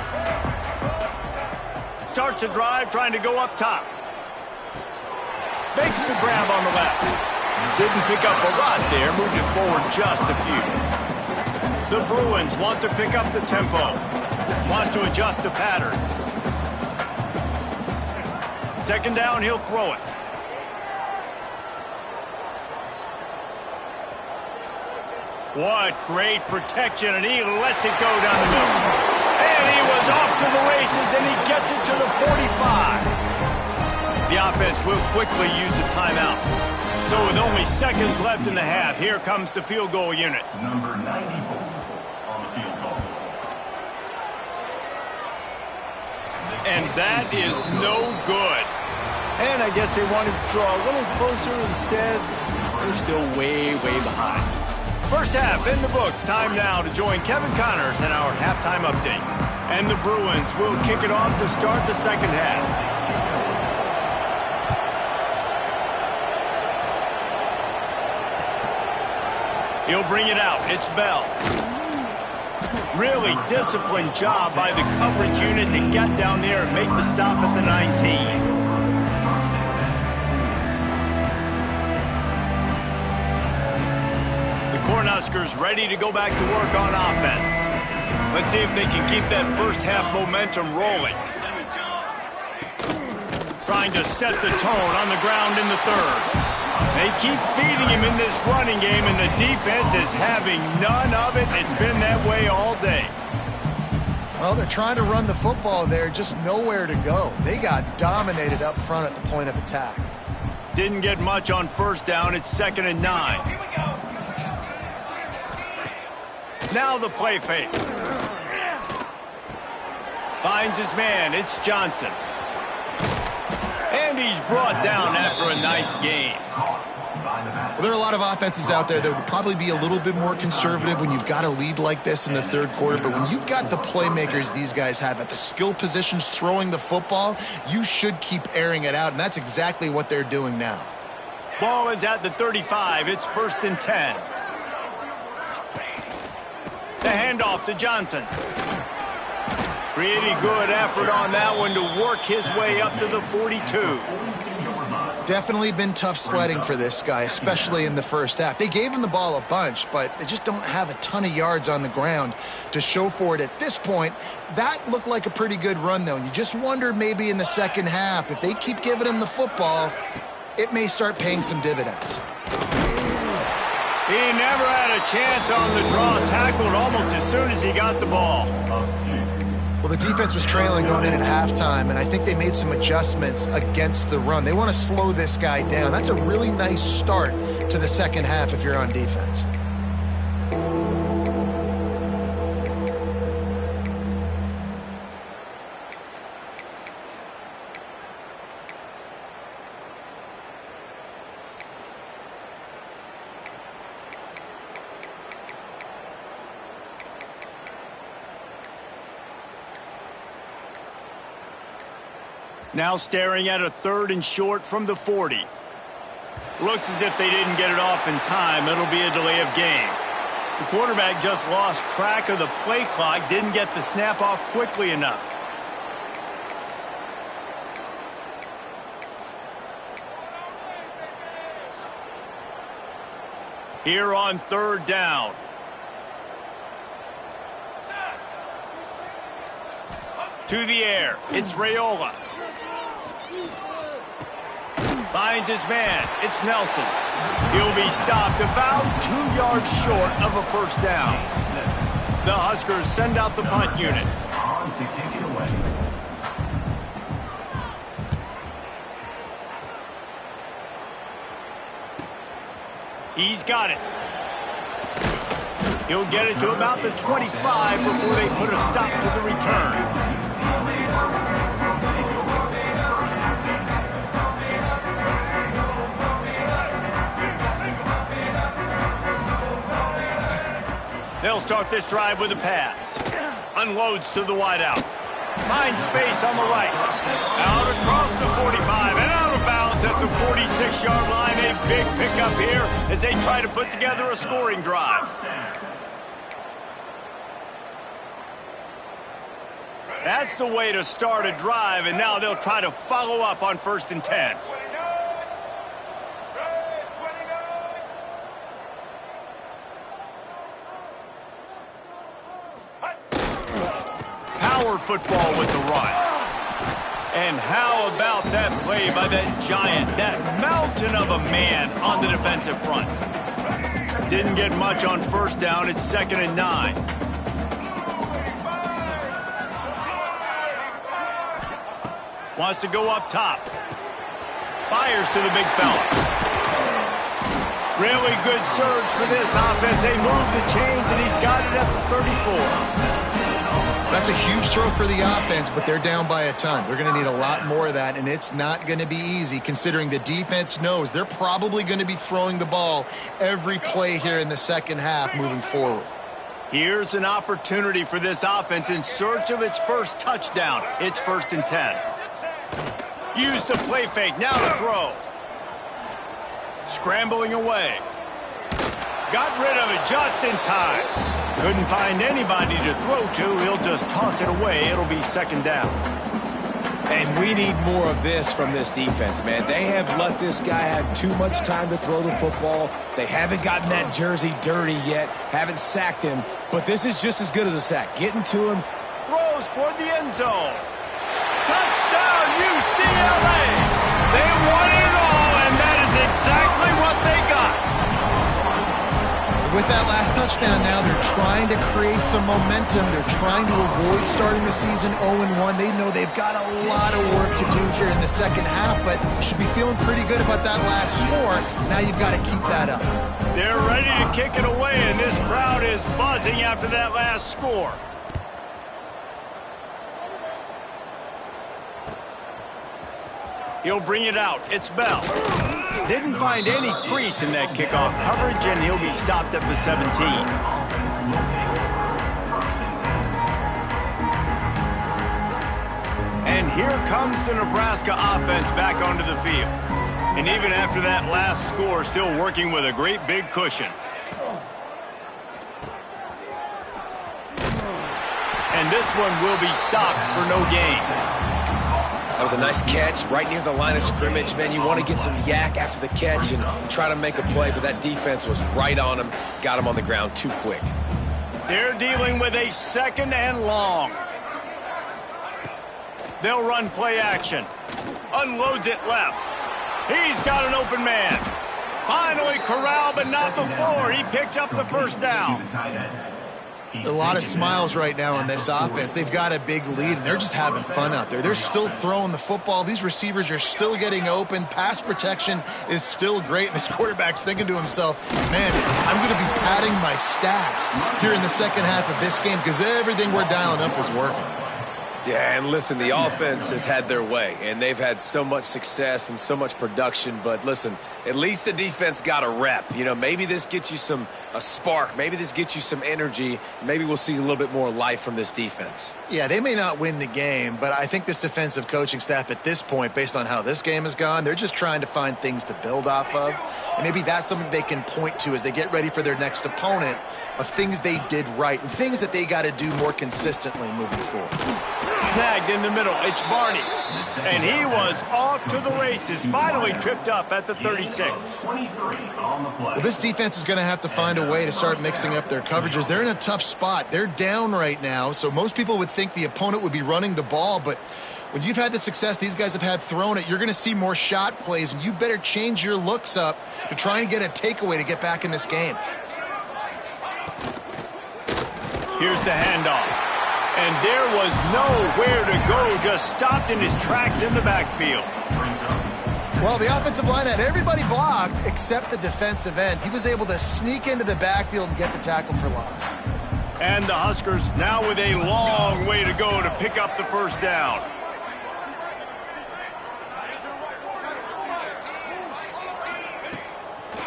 Speaker 1: Starts a drive trying to go up top. Makes the grab on the left. Didn't pick up a lot there, moved it forward just a few. The Bruins want to pick up the tempo. Wants to adjust the pattern. Second down, he'll throw it. What great protection, and he lets it go down the middle. And he was off to the races, and he gets it to the 45. The offense will quickly use a timeout. So with only seconds left in the half, here comes the field goal unit.
Speaker 5: Number 94 on the field goal.
Speaker 1: And that is no good. And I guess they wanted to draw a little closer. Instead, they're still way, way behind. First half in the books. Time now to join Kevin Connors in our halftime update. And the Bruins will kick it off to start the second half. He'll bring it out. It's Bell. Really disciplined job by the coverage unit to get down there and make the stop at the 19. The Cornhuskers ready to go back to work on offense. Let's see if they can keep that first half momentum rolling. Trying to set the tone on the ground in the third. They keep feeding him in this running game, and the defense is having none of it. It's been that way all day.
Speaker 2: Well, they're trying to run the football there, just nowhere to go. They got dominated up front at the point of attack.
Speaker 1: Didn't get much on first down. It's 2nd and 9. Now the play fake. Finds his man. It's Johnson. And he's brought down after a nice gain.
Speaker 2: Well, there are a lot of offenses out there that would probably be a little bit more conservative when you've got a lead like this in the third quarter. But when you've got the playmakers these guys have at the skill positions throwing the football, you should keep airing it out. And that's exactly what they're doing now.
Speaker 1: Ball is at the 35. It's 1st and 10. The handoff to Johnson. Pretty good effort on that one to work his way up to the 42.
Speaker 2: Definitely been tough sledding for this guy, especially in the first half. They gave him the ball a bunch, but they just don't have a ton of yards on the ground to show for it at this point. That looked like a pretty good run, though. You just wonder maybe in the second half, if they keep giving him the football, it may start paying some dividends.
Speaker 1: He never had a chance on the draw, tackled almost as soon as he got the ball.
Speaker 2: Well, the defense was trailing going in at halftime, and I think they made some adjustments against the run. They want to slow this guy down. That's a really nice start to the second half if you're on defense.
Speaker 1: Now staring at a 3rd and short from the 40. Looks as if they didn't get it off in time. It'll be a delay of game. The quarterback just lost track of the play clock, didn't get the snap off quickly enough. Here on 3rd down. To the air. It's Raiola. Finds his man. It's Nelson. He'll be stopped about 2 yards short of a first down. The Huskers send out the punt unit. He's got it. He'll get it to about the 25 before they put a stop to the return. They'll start this drive with a pass. Unloads to the wideout. Finds space on the right. Out across the 45 and out of bounds at the 46-yard line. A big pickup here as they try to put together a scoring drive. That's the way to start a drive, and now they'll try to follow up on 1st and 10. Power football with the run. And how about that play by that giant, that mountain of a man on the defensive front? Didn't get much on 1st down. It's 2nd and 9. Wants to go up top. Fires to the big fella. Really good surge for this offense. They move the chains, and he's got it at the 34.
Speaker 2: That's a huge throw for the offense, but they're down by a ton. They're going to need a lot more of that, and it's not going to be easy considering the defense knows they're probably going to be throwing the ball every play here in the second half moving forward.
Speaker 1: Here's an opportunity for this offense in search of its first touchdown. It's 1st and 10. Use the play fake, now to throw. Scrambling away. Got rid of it just in time. Couldn't find anybody to throw to. He'll just toss it away. It'll be 2nd down.
Speaker 3: And we need more of this from this defense, man. They have let this guy have too much time to throw the football. They haven't gotten that jersey dirty yet, haven't sacked him. But this is just as good as a sack. Getting to him.
Speaker 1: Throws toward the end zone. Touchdown, UCLA! They won it all, and that is exactly what they got.
Speaker 2: With that last touchdown now, they're trying to create some momentum. They're trying to avoid starting the season 0-1. They know they've got a lot of work to do here in the second half, but should be feeling pretty good about that last score. Now you've got to keep that up.
Speaker 1: They're ready to kick it away, and this crowd is buzzing after that last score. He'll bring it out. It's Bell. Didn't find any crease in that kickoff coverage, and he'll be stopped at the 17. And here comes the Nebraska offense back onto the field. And even after that last score, still working with a great big cushion. And this one will be stopped for no gain.
Speaker 3: That was a nice catch right near the line of scrimmage. Man, you want to get some yak after the catch and try to make a play, but that defense was right on him. Got him on the ground too quick.
Speaker 1: They're dealing with a 2nd and long. They'll run play action. Unloads it left. He's got an open man. Finally corralled, but not before. He picked up the 1st down.
Speaker 2: A lot of smiles right now on this offense. They've got a big lead, and they're just having fun out there. They're still throwing the football. These receivers are still getting open. Pass protection is still great. This quarterback's thinking to himself, man, I'm going to be padding my stats here in the second half of this game because everything we're dialing up is working.
Speaker 3: Yeah, and listen, the offense has had their way, and they've had so much success and so much production. But listen, at least the defense got a rep. You know, maybe this gets you a spark. Maybe this gets you some energy. Maybe we'll see a little bit more life from this defense.
Speaker 2: Yeah, they may not win the game, but I think this defensive coaching staff at this point, based on how this game has gone, they're just trying to find things to build off of. And maybe that's something they can point to as they get ready for their next opponent of things they did right and things that they got to do more consistently moving forward.
Speaker 1: Snagged in the middle. It's Barney. And he was off to the races. Finally tripped up at the 36.
Speaker 2: Well, this defense is going to have to find a way to start mixing up their coverages. They're in a tough spot. They're down right now, so most people would think the opponent would be running the ball, but when you've had the success these guys have had throwing it, you're going to see more shot plays, and you better change your looks up to try and get a takeaway to get back in this game.
Speaker 1: Here's the handoff. And there was nowhere to go, just stopped in his tracks in the backfield.
Speaker 2: Well, the offensive line had everybody blocked except the defensive end. He was able to sneak into the backfield and get the tackle for loss.
Speaker 1: And the Huskers now with a long way to go to pick up the first down.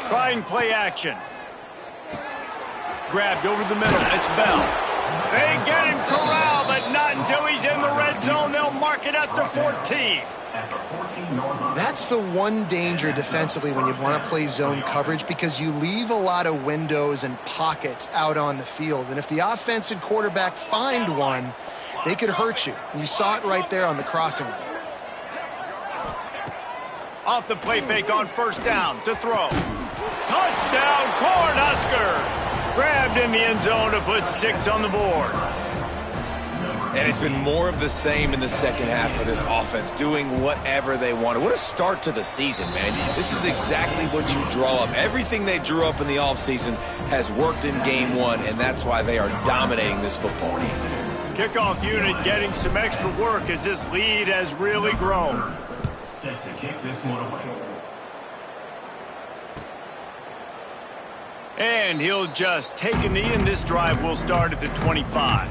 Speaker 1: Trying play action. Grabbed over the middle. It's Bell. They get him corralled, but not until he's in the red zone. They'll mark it at the 14.
Speaker 2: That's the one danger defensively when you want to play zone coverage, because you leave a lot of windows and pockets out on the field. And if the offense and quarterback find one, they could hurt you. And you saw it right there on the crossing.
Speaker 1: Off the play fake on first down to throw. Touchdown, Cornhuskers! Grabbed in the end zone to put 6 on the board.
Speaker 3: And it's been more of the same in the second half for this offense, doing whatever they wanted. What a start to the season, man. This is exactly what you draw up. Everything they drew up in the offseason has worked in game one, and that's why they are dominating this football game.
Speaker 1: Kickoff unit getting some extra work as this lead has really grown.
Speaker 5: Set to kick this one away.
Speaker 1: And he'll just take a knee, and this drive will start at the 25.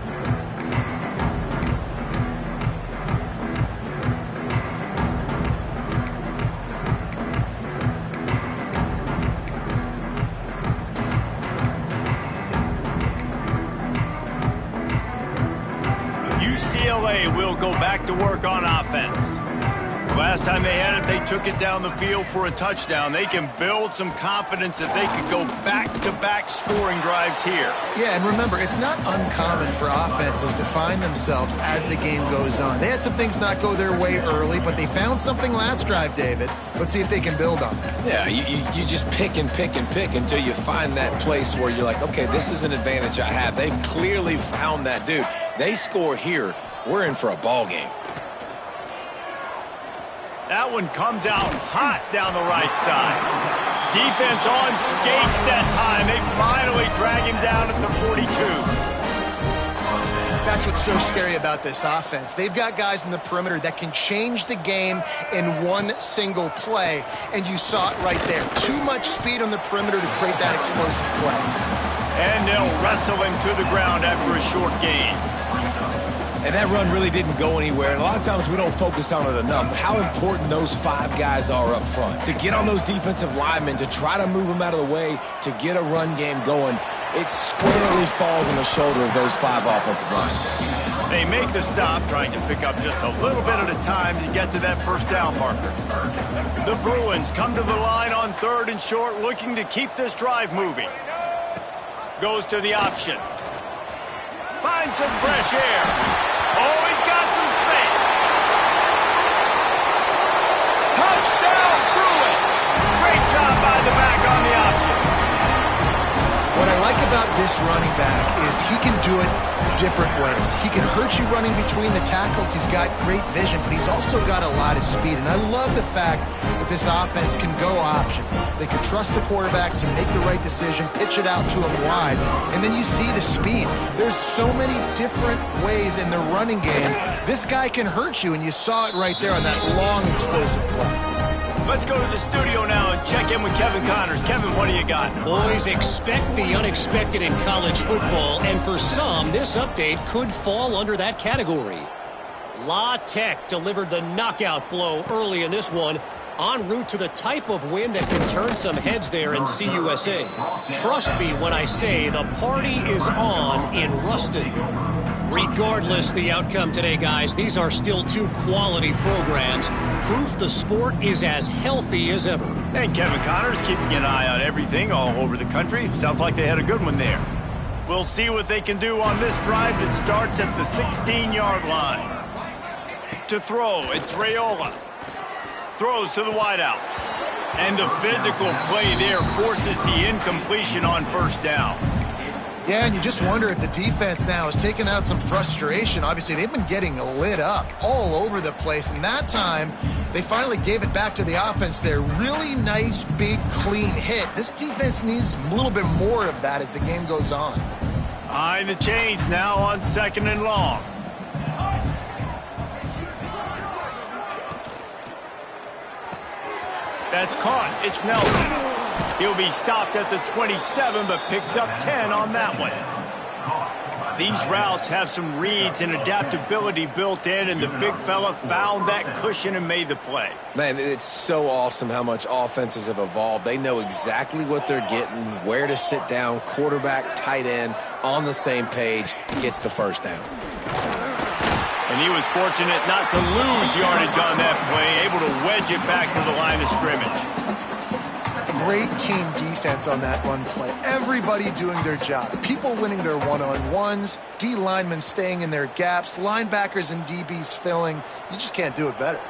Speaker 1: UCLA will go back to work on offense. Last time they had it, they took it down the field for a touchdown. They can build some confidence that they could go back-to-back scoring drives here.
Speaker 2: Yeah, and remember, it's not uncommon for offenses to find themselves as the game goes on. They had some things not go their way early, but they found something last drive, David. Let's see if they can build on it.
Speaker 3: Yeah, you just pick and pick and pick until you find that place where you're like, okay, this is an advantage I have. They've clearly found that, dude. They score here, we're in for a ball game.
Speaker 1: That one comes out hot down the right side. Defense on skates that time. They finally drag him down at the 42.
Speaker 2: That's what's so scary about this offense. They've got guys in the perimeter that can change the game in one single play, and you saw it right there. Too much speed on the perimeter to create that explosive play.
Speaker 1: And they'll wrestle him to the ground after a short gain.
Speaker 3: And that run really didn't go anywhere. And a lot of times we don't focus on it enough. How important those 5 guys are up front. To get on those defensive linemen, to try to move them out of the way, to get a run game going, it squarely falls on the shoulder of those 5 offensive linemen.
Speaker 1: They make the stop, trying to pick up just a little bit at a time to get to that first down marker. The Bruins come to the line on 3rd and short, looking to keep this drive moving. Goes to the option. Finds some fresh air. Oh, he's got some space. Touchdown, Bruins. Great job by the back on the option.
Speaker 2: What I like about this running back is he can do it different ways. He can hurt you running between the tackles. He's got great vision, but he's also got a lot of speed. And I love the fact that this offense can go option. They can trust the quarterback to make the right decision, pitch it out to him wide, and then you see the speed. There's so many different ways in the running game. This guy can hurt you, and you saw it right there on that long, explosive play.
Speaker 1: Let's go to the studio now and check in with Kevin Connors. Kevin, what do you got?
Speaker 4: Boys, expect the unexpected in college football, and for some, this update could fall under that category. La Tech delivered the knockout blow early in this one, en route to the type of win that can turn some heads there in CUSA. Trust me when I say the party is on in Ruston. Regardless the outcome today, guys, these are still 2 quality programs. Proof the sport is as healthy as ever.
Speaker 1: And Kevin Connors keeping an eye on everything all over the country. Sounds like they had a good one there. We'll see what they can do on this drive that starts at the 16-yard line. To throw, it's Raiola. Throws to the wideout. And the physical play there forces the incompletion on first down.
Speaker 2: Yeah, and you just wonder if the defense now has taken out some frustration. Obviously, they've been getting lit up all over the place, and that time they finally gave it back to the offense there. Really nice, big, clean hit. This defense needs a little bit more of that as the game goes on.
Speaker 1: Behind the chains now on 2nd and long. That's caught. It's Nelson. He'll be stopped at the 27, but picks up 10 on that one. These routes have some reads and adaptability built in, and the big fella found that cushion and made the play.
Speaker 3: Man, it's so awesome how much offenses have evolved. They know exactly what they're getting, where to sit down, quarterback, tight end, on the same page, gets the first down.
Speaker 1: And he was fortunate not to lose yardage on that play, able to wedge it back to the line of scrimmage.
Speaker 2: Great team defense on that run play. Everybody doing their job. People winning their one-on-ones, D linemen staying in their gaps, linebackers and DBs filling. You just can't do it better.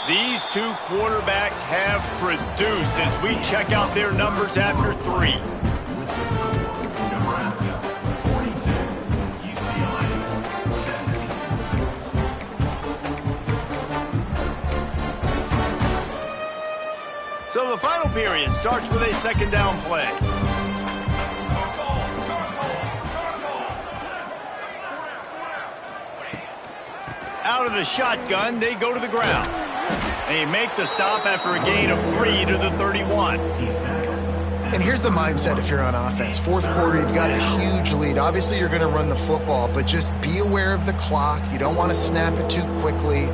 Speaker 1: These two quarterbacks have produced as we check out their numbers after 3.
Speaker 5: Nebraska 42, UCLA 70.
Speaker 1: So the final period starts with a second down play. Out of the shotgun, they go to the ground. They make the stop after a gain of 3 to the 31.
Speaker 2: And here's the mindset if you're on offense. Fourth quarter, you've got a huge lead. Obviously, you're going to run the football, but just be aware of the clock. You don't want to snap it too quickly.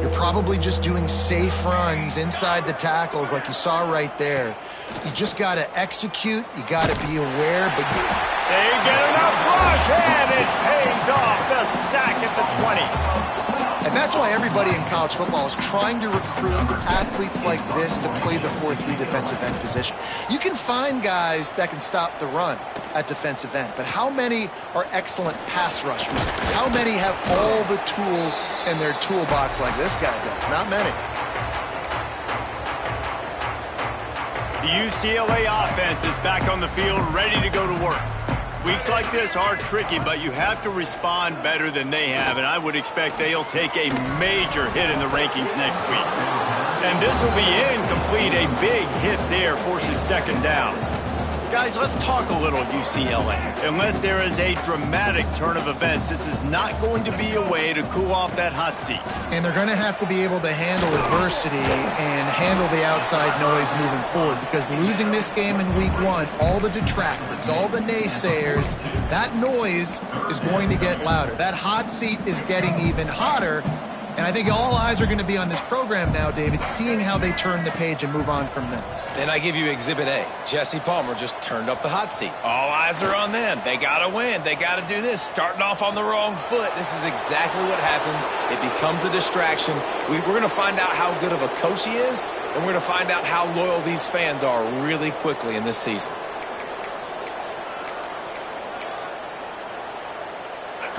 Speaker 2: You're probably just doing safe runs inside the tackles like you saw right there. You just got to execute. You got to be aware. But
Speaker 1: they get enough rush, and it pays off. The sack at the 20.
Speaker 2: And that's why everybody in college football is trying to recruit athletes like this to play the 4-3 defensive end position. You can find guys that can stop the run at defensive end, but how many are excellent pass rushers? How many have all the tools in their toolbox like this guy does? Not many.
Speaker 1: The UCLA offense is back on the field, ready to go to work. Weeks like this are tricky, but you have to respond better than they have, and I would expect they'll take a major hit in the rankings next week. And this will be incomplete. A big hit there forces second down. Guys, let's talk a little UCLA. Unless there is a dramatic turn of events, this is not going to be a way to cool off that hot seat.
Speaker 2: And they're going to have to be able to handle adversity and handle the outside noise moving forward, because losing this game in week 1, all the detractors, all the naysayers, that noise is going to get louder. That hot seat is getting even hotter. And I think all eyes are going to be on this program now, David, seeing how they turn the page and move on from this.
Speaker 3: Then I give you Exhibit A. Jesse Palmer just turned up the hot seat. All eyes are on them. They got to win. They got to do this. Starting off on the wrong foot. This is exactly what happens. It becomes a distraction. We're going to find out how good of a coach he is, and we're going to find out how loyal these fans are really quickly in this season.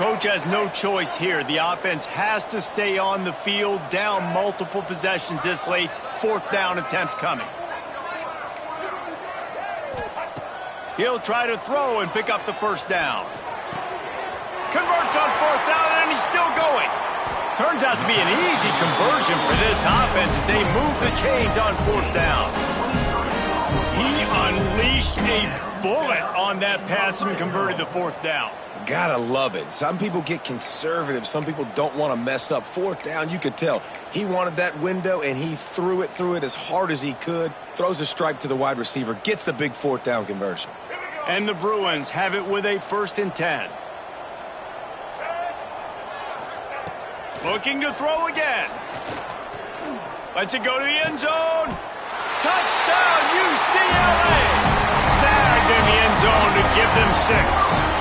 Speaker 1: Coach has no choice here. The offense has to stay on the field, down multiple possessions this late. Fourth down attempt coming. He'll try to throw and pick up the first down. Converts on fourth down, and he's still going. Turns out to be an easy conversion for this offense as they move the chains on fourth down. He unleashed a bullet on that pass and converted the fourth down.
Speaker 3: Gotta love it. Some people get conservative. Some people don't want to mess up. Fourth down, you could tell. He wanted that window, and he threw it as hard as he could. Throws a stripe to the wide receiver. Gets the big fourth down conversion.
Speaker 1: And the Bruins have it with a 1st and 10. Looking to throw again. Lets it go to the end zone. Touchdown, UCLA! Snagged in the end zone to give them 6.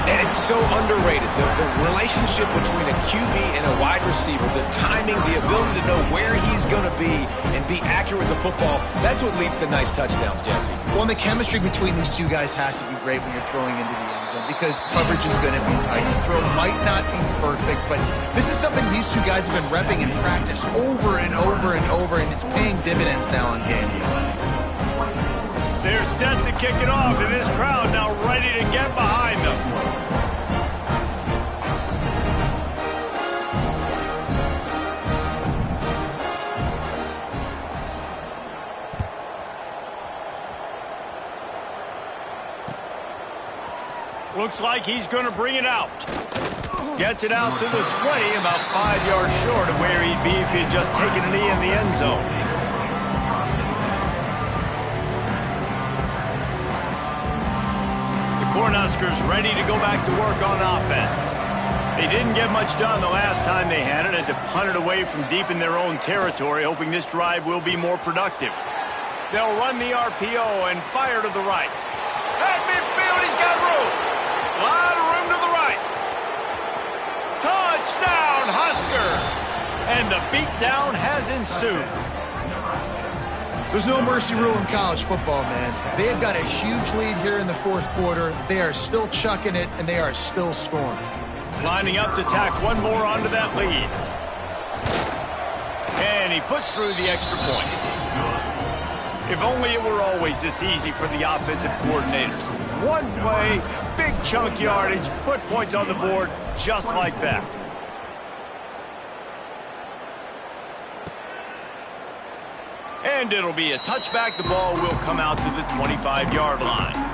Speaker 3: And it's so underrated. The relationship between a QB and a wide receiver, the timing, the ability to know where he's going to be and be accurate with the football, that's what leads to nice touchdowns, Jesse.
Speaker 2: Well, and the chemistry between these two guys has to be great when you're throwing into the end zone, because coverage is going to be tight. The throw might not be perfect, but this is something these two guys have been repping in practice over and over and over, and it's paying dividends now on game day.
Speaker 1: They're set to kick it off, and this crowd now ready to get behind them. Looks like he's going to bring it out. Gets it out to the 20, about 5 yards short of where he'd be if he had just taken a knee in the end zone. The Cornhuskers ready to go back to work on offense. They didn't get much done the last time they had it, to punt it away from deep in their own territory, hoping this drive will be more productive. They'll run the RPO and fire to the right. At midfield, he's got room. A lot of room to the right. Touchdown, Husker! And the beatdown has ensued.
Speaker 2: There's no mercy rule in college football, man. They've got a huge lead here in the fourth quarter. They are still chucking it, and they are still scoring.
Speaker 1: Lining up to tack one more onto that lead. And he puts through the extra point. If only it were always this easy for the offensive coordinators. One play, big chunk yardage, put points on the board just like that. And it'll be a touchback. The ball will come out to the 25-yard line.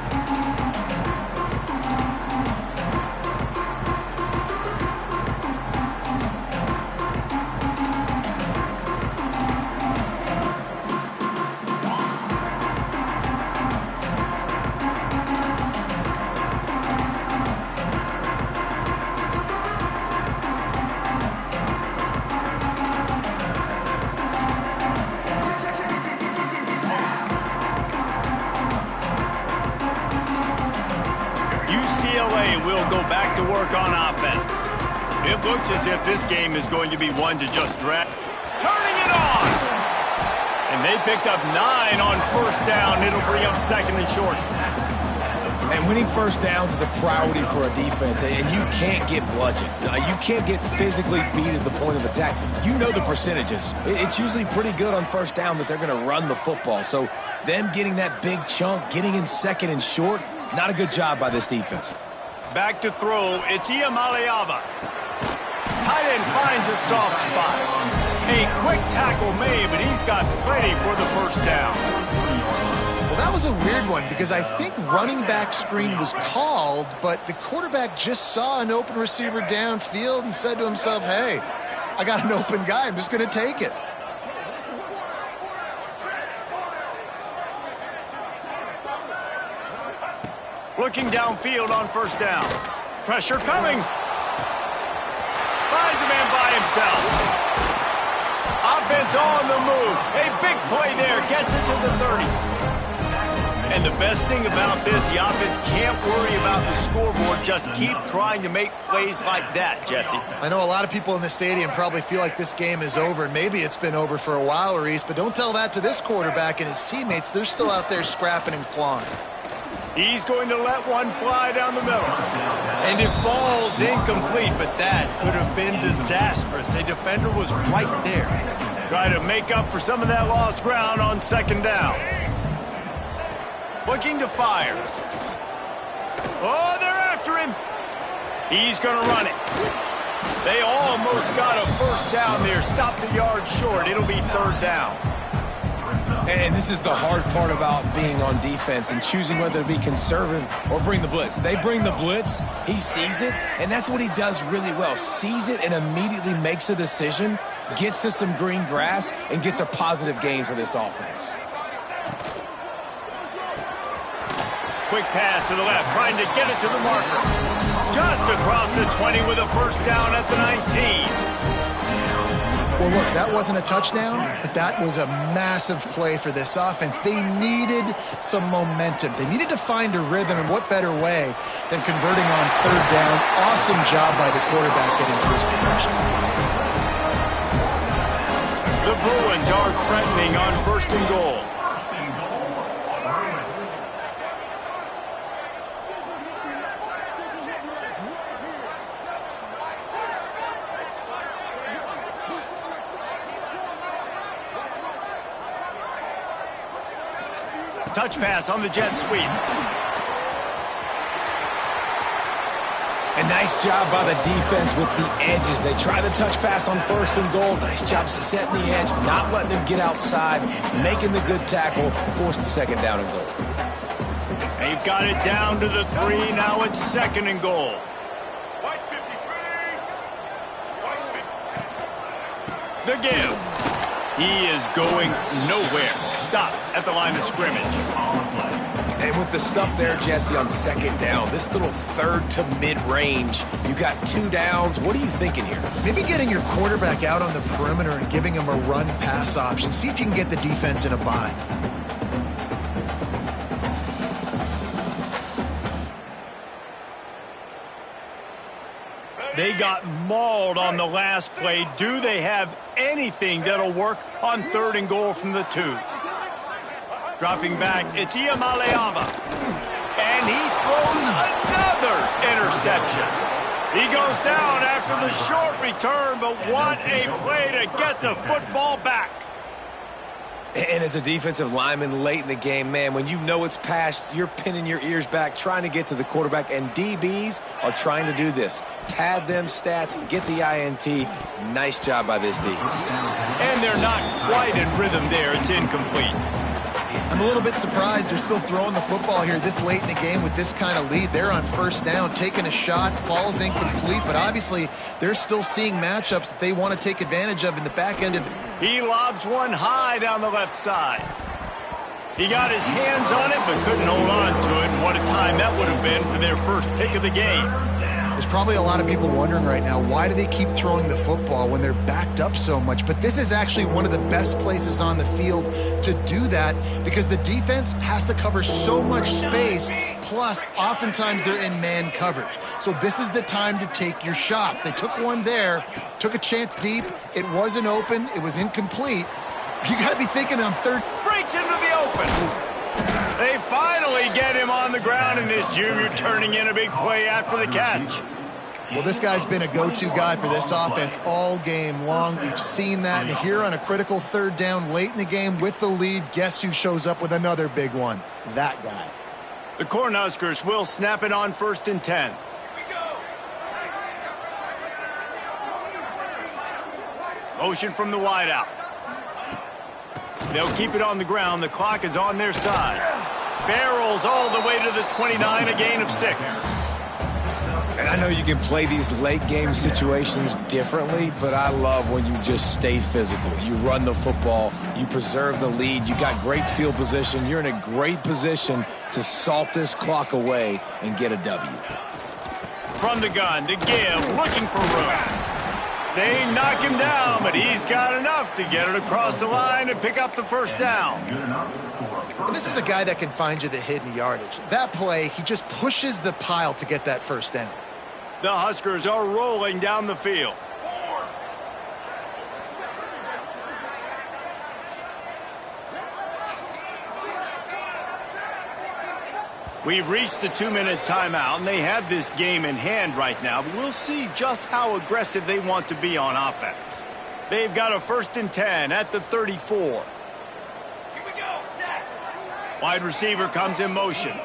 Speaker 1: UCLA will go back to work on offense. It looks as if this game is going to be one to just drag. Turning it on! And they picked up 9 on first down. It'll bring up second and short.
Speaker 3: And winning first downs is a priority for a defense, and you can't get bludgeoned. You can't get physically beat at the point of attack. You know the percentages. It's usually pretty good on first down that they're going to run the football. So them getting that big chunk, getting in second and short, not a good job by this defense.
Speaker 1: Back to throw. It's Iamaleava. Tight end finds a soft spot. A quick tackle made, but he's got plenty for the first down.
Speaker 2: Well, that was a weird one because I think running back screen was called, but the quarterback just saw an open receiver downfield and said to himself, hey, I got an open guy. I'm just going to take it.
Speaker 1: Looking downfield on first down. Pressure coming. Finds a man by himself. Offense on the move. A big play there. Gets it to the 30. And the best thing about this, the offense can't worry about the scoreboard. Just keep trying to make plays like that, Jesse.
Speaker 2: I know a lot of people in the stadium probably feel like this game is over, and maybe it's been over for a while, Reese, but don't tell that to this quarterback and his teammates. They're still out there scrapping and clawing.
Speaker 1: He's going to let one fly down the middle. And it falls incomplete, but that could have been disastrous. A defender was right there. Try to make up for some of that lost ground on second down. Looking to fire. Oh, they're after him. He's going to run it. They almost got a first down there. Stopped a yard short. It'll be third down.
Speaker 3: And this is the hard part about being on defense and choosing whether to be conservative or bring the blitz. They bring the blitz, he sees it, and that's what he does really well. Sees it and immediately makes a decision, gets to some green grass, and gets a positive gain for this offense.
Speaker 1: Quick pass to the left, trying to get it to the marker. Just across the 20 with a first down at the 19.
Speaker 2: Well, look, that wasn't a touchdown, but that was a massive play for this offense. They needed some momentum. They needed to find a rhythm, and what better way than converting on third down. Awesome job by the quarterback getting through his progression.
Speaker 1: The Bruins are threatening on first and goal. Touch pass on the jet sweep.
Speaker 3: A nice job by the defense with the edges. They try the touch pass on first and goal. Nice job setting the edge, not letting him get outside, making the good tackle, forcing second down and goal.
Speaker 1: They've got it down to the 3. Now it's second and goal. The give. He is going nowhere. Stop at the line of scrimmage.
Speaker 3: And with the stuff there, Jesse, on second down, this little third to mid-range, you got 2 downs. What are you thinking here?
Speaker 2: Maybe getting your quarterback out on the perimeter and giving him a run-pass option. See if you can get the defense in a bind.
Speaker 1: They got mauled on the last play. Do they have anything that'll work on 3rd and goal from the 2? Dropping back, it's Iamaleava. And he throws another interception. He goes down after the short return, but what a play to get the football back.
Speaker 3: And as a defensive lineman late in the game, man, when you know it's past, you're pinning your ears back, trying to get to the quarterback, and DBs are trying to do this. Pad them stats, get the INT. Nice job by this D.
Speaker 1: And they're not quite in rhythm there. It's incomplete.
Speaker 2: I'm a little bit surprised they're still throwing the football here this late in the game with this kind of lead. They're on 1st down, taking a shot, falls incomplete, but obviously they're still seeing matchups that they want to take advantage of in the back end of the...
Speaker 1: He lobs one high down the left side. He got his hands on it, but couldn't hold on to it, and what a time that would have been for their first pick of the game.
Speaker 2: There's probably a lot of people wondering right now, why do they keep throwing the football when they're backed up so much? But this is actually one of the best places on the field to do that because the defense has to cover so much space, plus oftentimes they're in man coverage. So this is the time to take your shots. They took one there, took a chance deep. It wasn't open. It was incomplete. You got to be thinking on 3rd.
Speaker 1: Breaks into the open. They finally get him on the ground, and this junior turning in a big play after the catch.
Speaker 2: Well, this guy's been a go-to guy for this offense all game long. We've seen that. And here on a critical 3rd down late in the game with the lead, guess who shows up with another big one? That guy.
Speaker 1: The Cornhuskers will snap it on 1st and 10. Motion from the wideout. They'll keep it on the ground. The clock is on their side. Barrels all the way to the 29, a gain of 6.
Speaker 3: And I know you can play these late game situations differently, but I love when you just stay physical. You run the football, you preserve the lead, you got great field position, you're in a great position to salt this clock away and get a W.
Speaker 1: From the gun to give, looking for room. They knock him down, but he's got enough to get it across the line and pick up the 1st down.
Speaker 2: And this is a guy that can find you the hidden yardage. That play, he just pushes the pile to get that 1st down.
Speaker 1: The Huskers are rolling down the field. We've reached the 2-minute timeout, and they have this game in hand right now, but we'll see just how aggressive they want to be on offense. They've got a 1st and 10 at the 34. Here we go, set. Wide receiver comes in motion.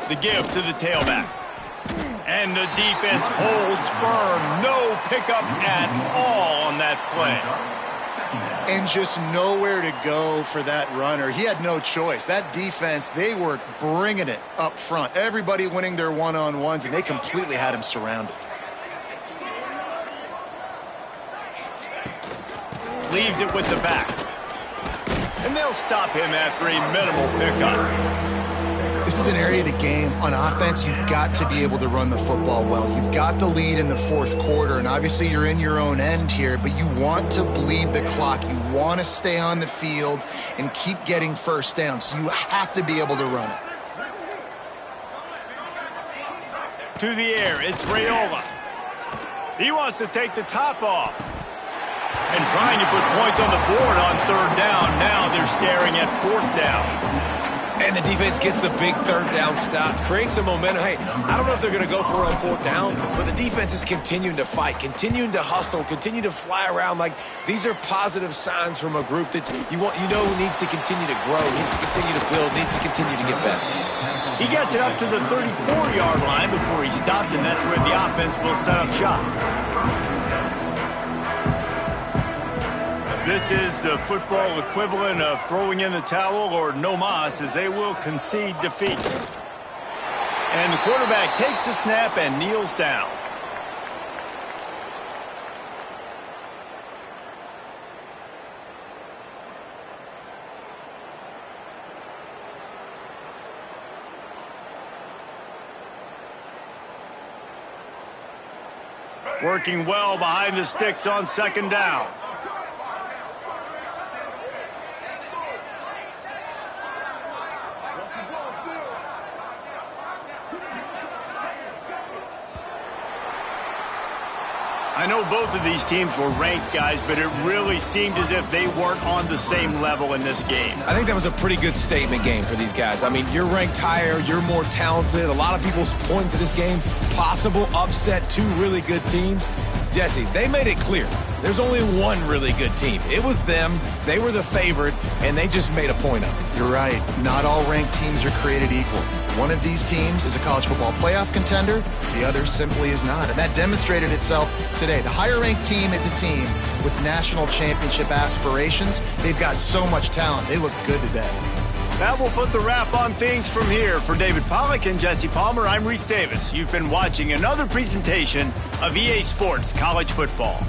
Speaker 1: The give to the tailback. And the defense holds firm. No pickup at all on that play.
Speaker 2: And just nowhere to go for that runner. He had no choice. That defense, they were bringing it up front. Everybody winning their one-on-ones, and they completely had him surrounded.
Speaker 1: Leaves it with the back. And they'll stop him after a minimal pickup.
Speaker 2: This is an area of the game. On offense, you've got to be able to run the football well. You've got the lead in the 4th quarter, and obviously you're in your own end here, but you want to bleed the clock. You want to stay on the field and keep getting 1st down, so you have to be able to run it.
Speaker 1: To the air, it's Raiola. He wants to take the top off. And trying to put points on the board on 3rd down. Now they're staring at 4th down.
Speaker 3: And the defense gets the big 3rd down stop, creates some momentum. Hey, I don't know if they're going to go for it on 4th down, but the defense is continuing to fight, continuing to hustle, continue to fly around. Like, these are positive signs from a group that you know needs to continue to grow, needs to continue to build, needs to continue to get better.
Speaker 1: He gets it up to the 34-yard line before he stopped, and that's where the offense will set up shop. This is the football equivalent of throwing in the towel or no mas, as they will concede defeat. And the quarterback takes the snap and kneels down. Working well behind the sticks on second down. I know both of these teams were ranked, guys, but it really seemed as if they weren't on the same level in this game.
Speaker 3: I think that was a pretty good statement game for these guys. I mean, you're ranked higher, you're more talented. A lot of people point to this game, possible upset, two really good teams. Jesse, they made it clear. There's only one really good team. It was them. They were the favorite, and they just made a point of it.
Speaker 2: You're right. Not all ranked teams are created equal. One of these teams is a college football playoff contender. The other simply is not. And that demonstrated itself today. The higher-ranked team is a team with national championship aspirations. They've got so much talent. They look good today.
Speaker 1: That will put the wrap on things from here. For David Pollack and Jesse Palmer, I'm Reese Davis. You've been watching another presentation of EA Sports College Football.